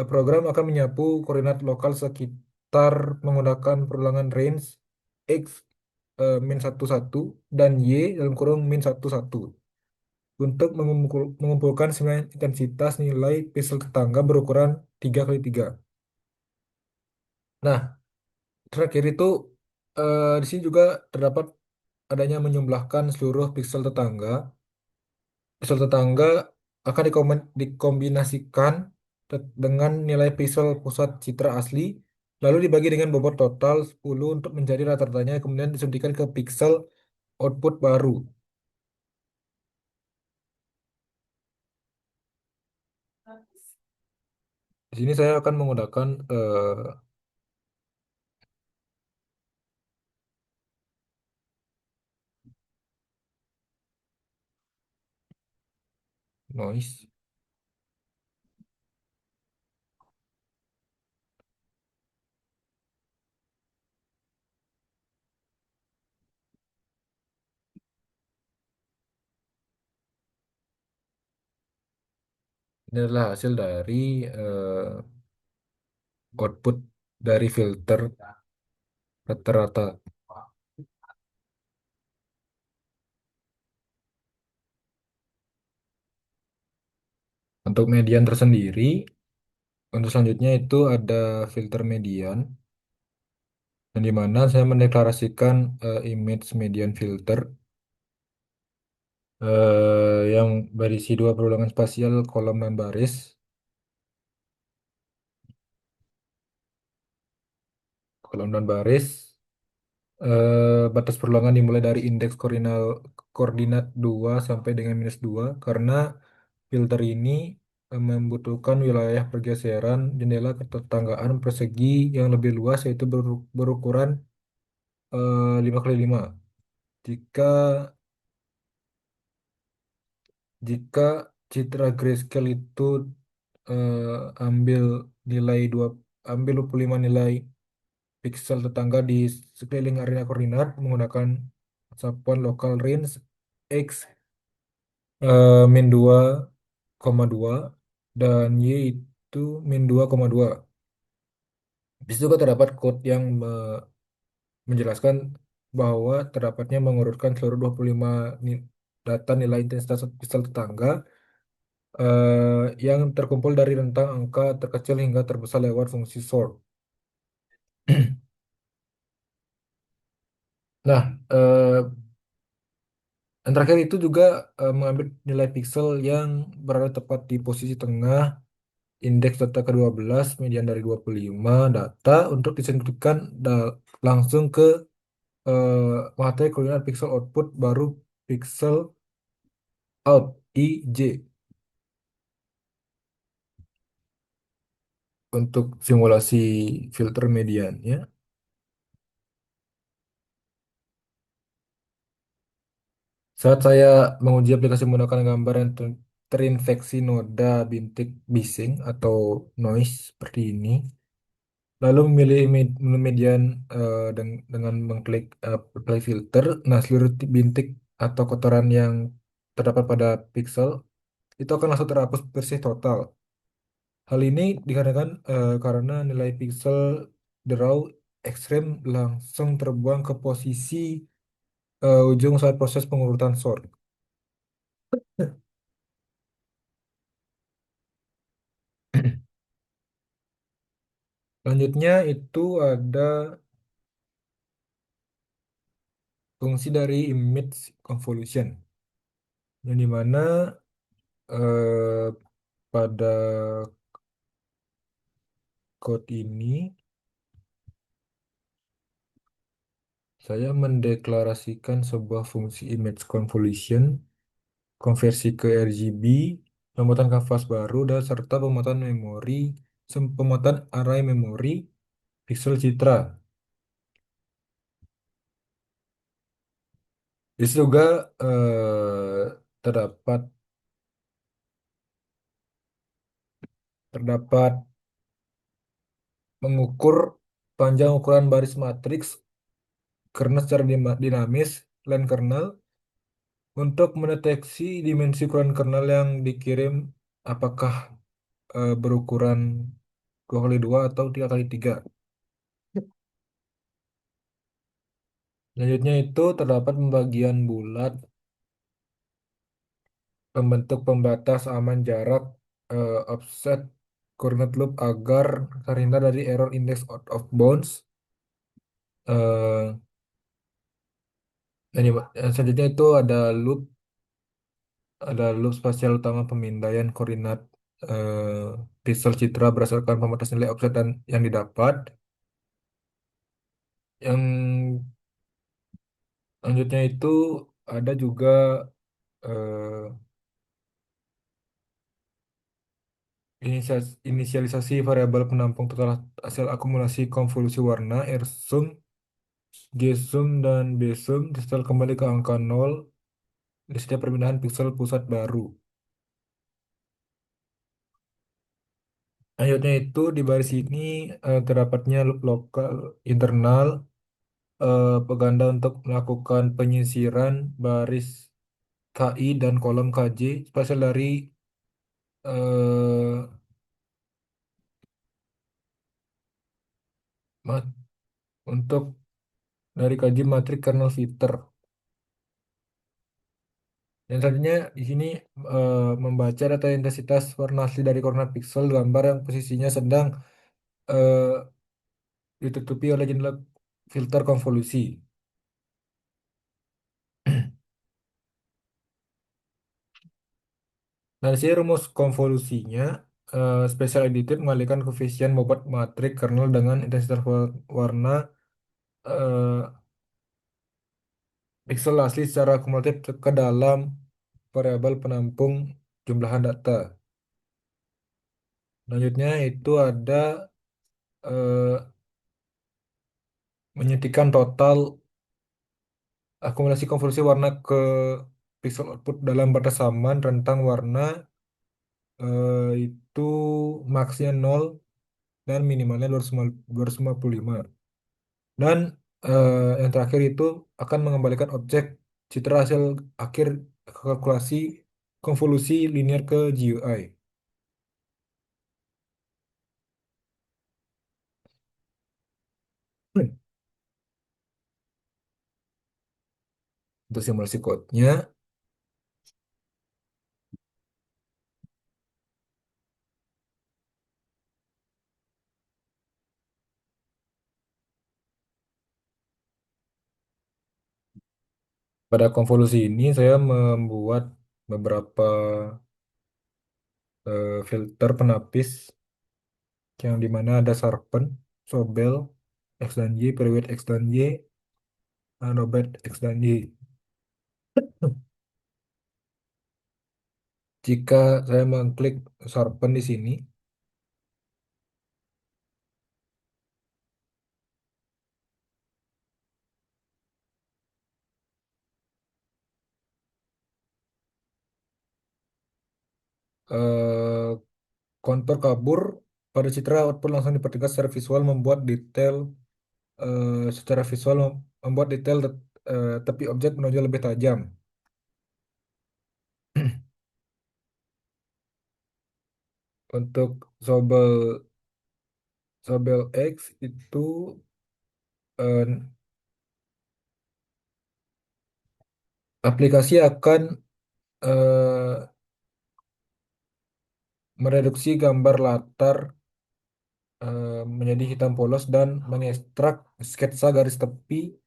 program akan menyapu koordinat lokal sekitar menggunakan perulangan range X -11 dan Y dalam kurung -11 untuk mengumpulkan sembilan intensitas nilai pixel tetangga berukuran 3 kali 3. Nah, terakhir itu di sini juga terdapat adanya menjumlahkan seluruh pixel tetangga. Pixel tetangga akan dikombinasikan dengan nilai pixel pusat citra asli, lalu dibagi dengan bobot total 10 untuk mencari rata-ratanya, kemudian disuntikan ke pixel output baru. Di sini saya akan menggunakan noise. Ini adalah hasil dari output dari filter rata-rata. Untuk median tersendiri, untuk selanjutnya itu ada filter median, yang dimana saya mendeklarasikan image median filter yang berisi dua perulangan spasial kolom dan baris. Kolom dan baris, batas perulangan dimulai dari indeks koordinat 2 sampai dengan -2 karena filter ini membutuhkan wilayah pergeseran jendela ketetanggaan persegi yang lebih luas yaitu berukuran 5 kali 5. Jika jika citra grayscale itu ambil nilai dua ambil 25 nilai pixel tetangga di sekeliling area koordinat menggunakan sapuan local range X -2 koma dua dan Y itu min 2,2. Di situ juga terdapat code yang menjelaskan bahwa terdapatnya mengurutkan seluruh 25 data nilai intensitas pixel tetangga yang terkumpul dari rentang angka terkecil hingga terbesar lewat fungsi sort. Nah, yang terakhir itu juga mengambil nilai pixel yang berada tepat di posisi tengah indeks data ke-12, median dari 25 data untuk disentuhkan langsung ke materi koordinat pixel output baru pixel out IJ untuk simulasi filter mediannya. Saat saya menguji aplikasi menggunakan gambar yang terinfeksi noda bintik bising atau noise seperti ini, lalu memilih menu median dengan mengklik apply filter, nah seluruh bintik atau kotoran yang terdapat pada pixel itu akan langsung terhapus bersih total. Hal ini dikarenakan karena nilai pixel the raw ekstrem langsung terbuang ke posisi ujung saat proses pengurutan sort. Selanjutnya itu ada fungsi dari image convolution, yang dimana pada code ini saya mendeklarasikan sebuah fungsi image convolution, konversi ke RGB, pemuatan kanvas baru, dan serta pemuatan memori, pemuatan array memori pixel citra. Di situ juga terdapat terdapat mengukur panjang ukuran baris matriks kernel secara dinamis, line kernel, untuk mendeteksi dimensi ukuran kernel yang dikirim apakah berukuran 2 kali 2 atau 3 kali 3. Selanjutnya itu terdapat pembagian bulat, pembentuk pembatas aman jarak, offset, coordinate loop agar terhindar dari error index out of bounds. eh selanjutnya itu ada loop spasial utama pemindaian koordinat pixel citra berdasarkan pembatas nilai offset dan yang didapat. Yang selanjutnya itu ada juga eh, inisialisasi variabel penampung total hasil akumulasi konvolusi warna rsum, gsum, dan bsum disetel kembali ke angka 0 di setiap perpindahan piksel pusat baru. Selanjutnya itu di baris ini terdapatnya loop lokal internal peganda untuk melakukan penyisiran baris KI dan kolom KJ spasial dari eh, mat- untuk dari KJ matrik kernel filter. Dan selanjutnya di sini membaca data intensitas warna asli dari koordinat piksel gambar yang posisinya sedang eh, ditutupi oleh jendela filter konvolusi. Nah, di sini rumus konvolusinya special additive mengalihkan koefisien bobot matrik kernel dengan intensitas warna eh, piksel asli secara akumulatif ke dalam variabel penampung jumlahan data. Selanjutnya itu ada eh, menyuntikkan total akumulasi konvolusi warna ke pixel output dalam batas aman rentang warna itu maksnya 0 dan minimalnya 255. Dan yang terakhir itu akan mengembalikan objek citra hasil akhir kalkulasi konvolusi linear ke GUI. Untuk simulasi code-nya, pada konvolusi ini saya membuat beberapa filter penapis yang dimana ada sharpen, sobel, X dan Y, period X dan Y, Robert X dan Y. Jika saya mengklik sharpen di sini, eh, kontur kabur pada citra output langsung dipertegas secara visual secara visual membuat detail tepi objek menonjol lebih tajam. Untuk Sobel X itu eh, aplikasi akan eh, mereduksi gambar latar menjadi hitam polos dan mengekstrak sketsa garis tepi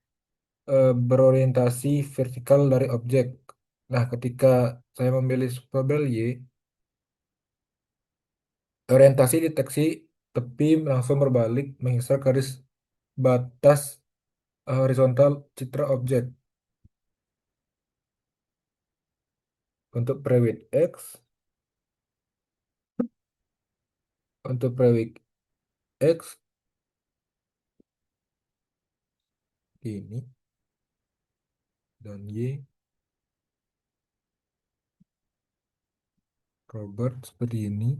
berorientasi vertikal dari objek. Nah, ketika saya memilih Sobel Y, orientasi deteksi tepi langsung berbalik mengekstrak garis batas horizontal citra objek. Untuk prewid X, untuk prewid X ini dan Y, Robert seperti ini.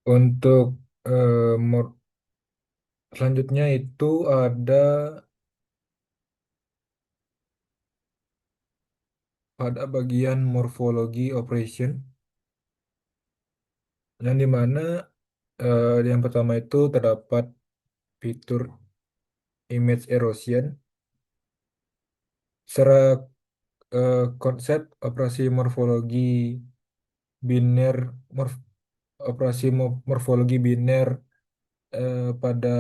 Untuk eh, mor- selanjutnya itu ada pada bagian morfologi operation yang dimana yang pertama itu terdapat fitur image erosion. Secara konsep operasi morfologi biner morfologi biner pada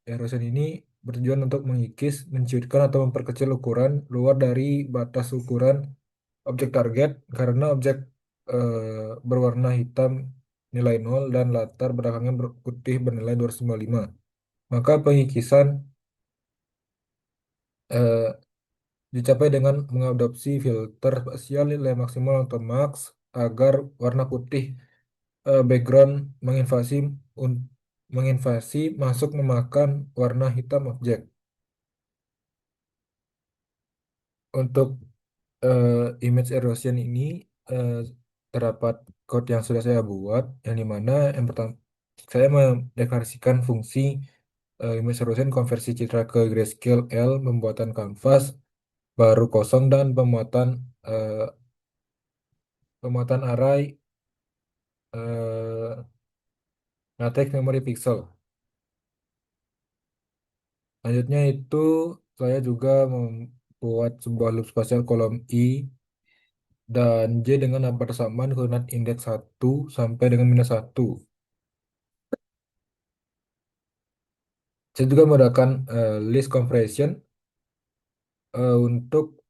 erosion ini bertujuan untuk mengikis, menciutkan atau memperkecil ukuran luar dari batas ukuran objek target karena objek berwarna hitam nilai nol dan latar belakangnya putih bernilai 255. Maka pengikisan eh, dicapai dengan mengadopsi filter spasial nilai maksimal atau max agar warna putih background menginvasi masuk memakan warna hitam objek. Untuk eh, image erosion ini eh, terdapat code yang sudah saya buat, yang dimana yang pertama saya mendeklarasikan fungsi image erosion konversi citra ke grayscale L, pembuatan kanvas baru kosong dan eh, pemuatan array eh, latex memory pixel. Selanjutnya itu saya juga membuat sebuah loop spasial kolom I dan J dengan persamaan koordinat indeks 1 sampai dengan -1. Saya juga menggunakan list compression untuk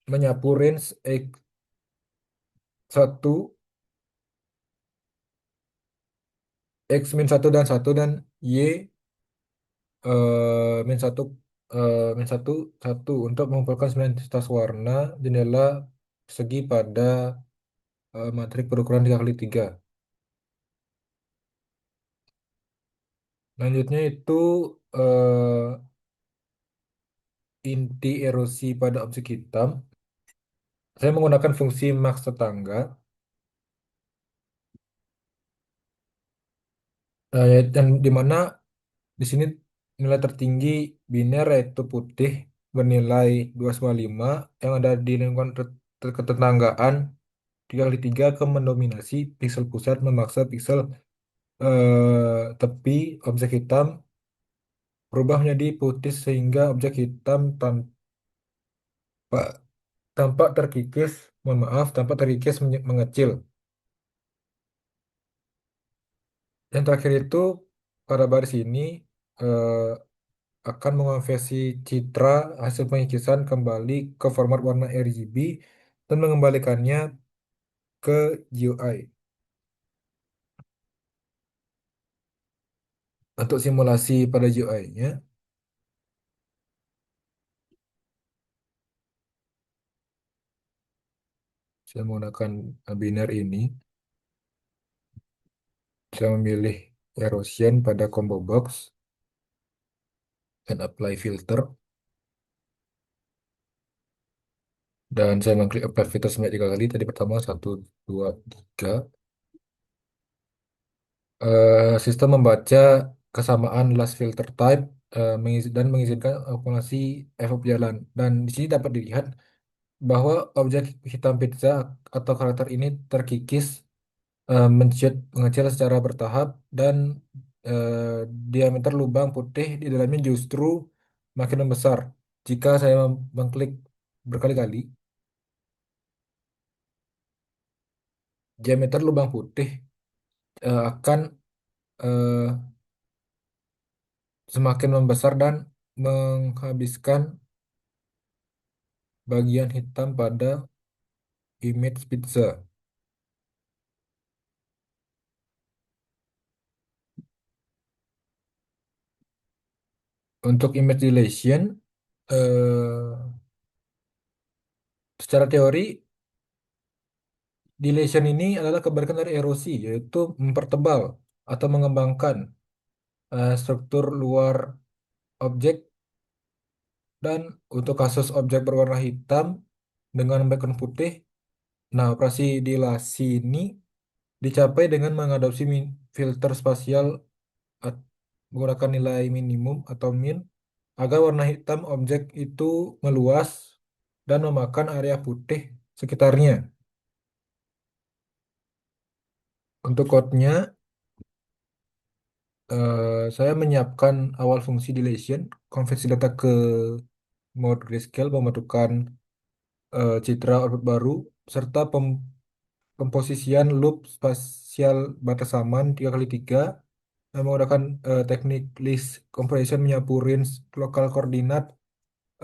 menyapu range X1, X-1 dan 1 dan Y min 1 min 1 1 untuk mengumpulkan 9 intensitas warna jendela segi pada matrik berukuran 3 kali 3. Selanjutnya itu eh, inti erosi pada objek hitam. Saya menggunakan fungsi max tetangga yang dimana di sini nilai tertinggi biner yaitu putih bernilai 2,5 yang ada di lingkungan ketetanggaan 3 kali 3 ke mendominasi piksel pusat memaksa piksel tepi objek hitam berubah menjadi putih sehingga objek hitam tampak tampak terkikis, mohon maaf, tampak terkikis mengecil. Yang terakhir itu pada baris ini eh, akan mengonversi citra hasil pengikisan kembali ke format warna RGB dan mengembalikannya ke GUI. Untuk simulasi pada GUI-nya, saya menggunakan biner ini. Saya memilih erosion pada combo box dan apply filter. Dan saya mengklik apply filter sebanyak 3 kali. Tadi pertama, satu, dua, tiga. Sistem membaca kesamaan last filter type dan mengizinkan akumulasi efek jalan. Dan di sini dapat dilihat bahwa objek hitam pizza atau karakter ini terkikis mengecil secara bertahap dan eh, diameter lubang putih di dalamnya justru makin membesar. Jika saya mengklik berkali-kali, diameter lubang putih akan eh, semakin membesar dan menghabiskan bagian hitam pada image pizza. Untuk image dilation, eh, secara teori, dilation ini adalah kebalikan dari erosi, yaitu mempertebal atau mengembangkan struktur luar objek. Dan untuk kasus objek berwarna hitam dengan background putih, nah operasi dilasi ini dicapai dengan mengadopsi filter spasial at- menggunakan nilai minimum atau min agar warna hitam objek itu meluas dan memakan area putih sekitarnya. Untuk code-nya, saya menyiapkan awal fungsi deletion, konversi data ke mode grayscale, membentukkan citra output baru, serta pemposisian loop spasial batas aman 3 kali 3 yang menggunakan teknik list compression menyapu range lokal koordinat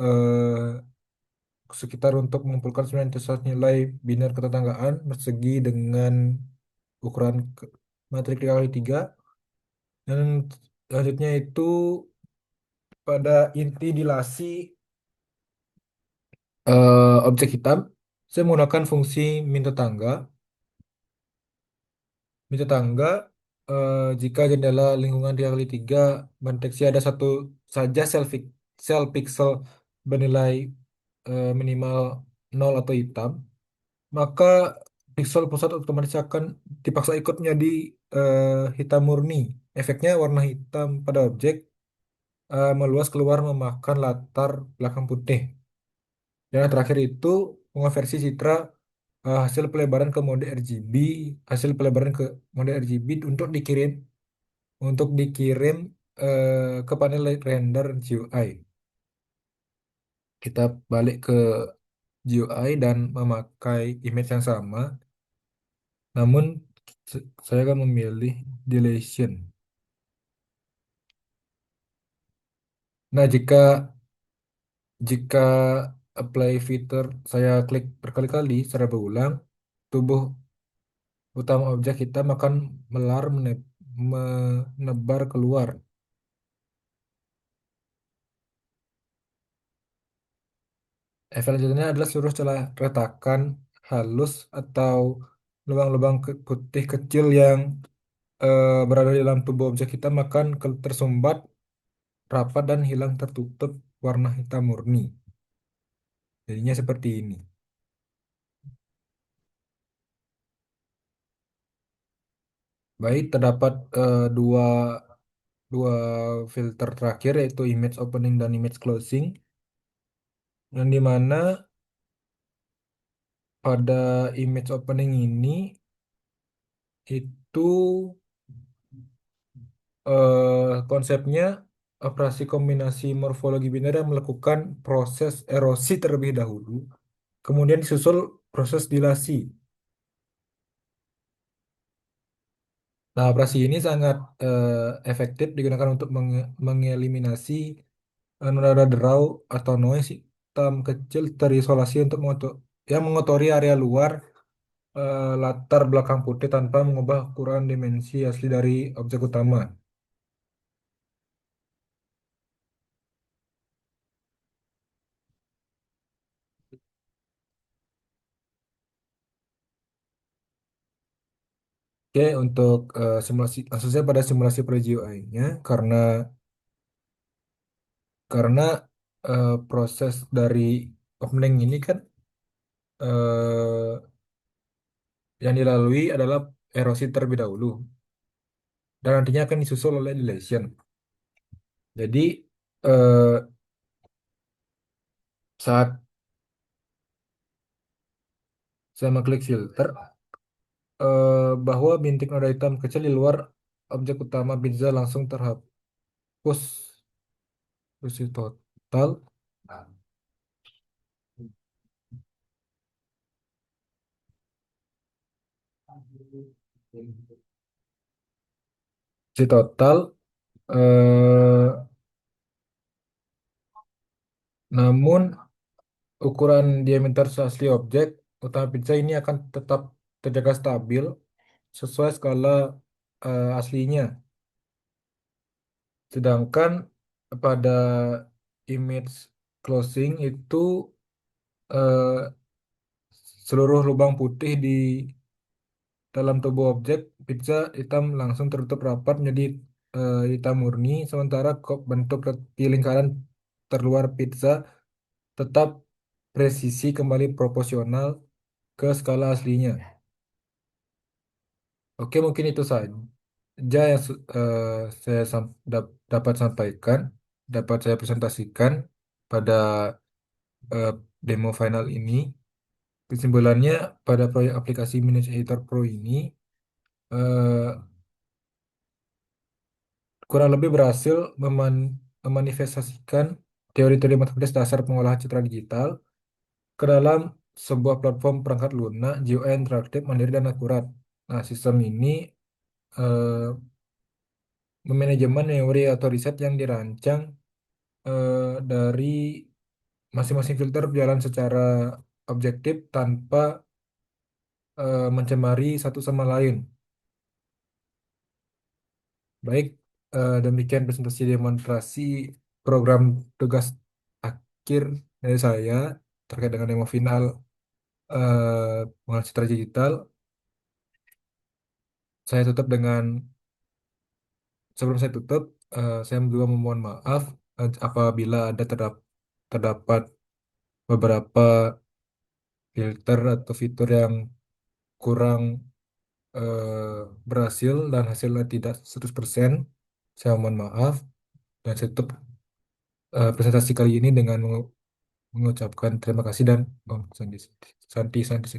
eh, sekitar untuk mengumpulkan 9 nilai biner ketetanggaan bersegi dengan ukuran matrik 3 kali 3 dan selanjutnya itu pada inti dilasi objek hitam saya menggunakan fungsi min tetangga. Min tetangga jika jendela lingkungan 3 kali 3 mendeteksi ada satu saja sel pixel bernilai minimal nol atau hitam, maka pixel pusat otomatis akan dipaksa ikut menjadi hitam murni. Efeknya warna hitam pada objek meluas keluar memakan latar belakang putih. Dan yang terakhir itu mengonversi citra hasil pelebaran ke mode RGB, hasil pelebaran ke mode RGB untuk dikirim ke panel render GUI. Kita balik ke GUI dan memakai image yang sama, namun saya akan memilih deletion. Nah, jika jika apply fitur saya klik berkali-kali secara berulang, tubuh utama objek hitam akan menebar keluar. Efek selanjutnya adalah seluruh celah retakan halus atau lubang-lubang putih kecil yang berada di dalam tubuh objek hitam akan tersumbat rapat dan hilang tertutup warna hitam murni. Jadinya seperti ini. Baik, terdapat dua dua filter terakhir yaitu image opening dan image closing, yang dimana pada image opening ini itu konsepnya operasi kombinasi morfologi biner yang melakukan proses erosi terlebih dahulu, kemudian disusul proses dilasi. Nah, operasi ini sangat efektif digunakan untuk mengeliminasi noda derau atau noise hitam kecil terisolasi untuk yang mengotori area luar latar belakang putih tanpa mengubah ukuran dimensi asli dari objek utama. Oke, untuk simulasi, khususnya pada simulasi pre-GUI-nya, karena proses dari opening ini kan eh, yang dilalui adalah erosi terlebih dahulu, dan nantinya akan disusul oleh dilation. Jadi eh, saat saya mengklik filter, bahwa bintik noda hitam kecil di luar objek utama pizza langsung terhapus bersih total. Bersih total. eh, Namun ukuran diameter asli objek utama pizza ini akan tetap terjaga stabil sesuai skala aslinya. Sedangkan pada image closing itu eh, seluruh lubang putih di dalam tubuh objek pizza hitam langsung tertutup rapat menjadi hitam murni, sementara kok bentuk di lingkaran terluar pizza tetap presisi kembali proporsional ke skala aslinya. Oke, mungkin itu saja yang saya dapat sampaikan, dapat saya presentasikan pada eh, demo final ini. Kesimpulannya, pada proyek aplikasi Manage Editor Pro ini eh, kurang lebih berhasil memanifestasikan teori-teori matematis dasar pengolahan citra digital ke dalam sebuah platform perangkat lunak GUI interaktif, mandiri, dan akurat. Nah, sistem ini eh, memanajemen memori atau riset yang dirancang dari masing-masing filter berjalan secara objektif tanpa mencemari satu sama lain. Baik, demikian presentasi demonstrasi program tugas akhir dari saya terkait dengan demo final pengolahan citra digital. Saya tutup dengan Sebelum saya tutup, saya juga memohon maaf apabila terdapat beberapa filter atau fitur yang kurang berhasil dan hasilnya tidak 100%. Saya mohon maaf dan saya tutup presentasi kali ini dengan mengucapkan terima kasih dan Santi, Santi, Santi.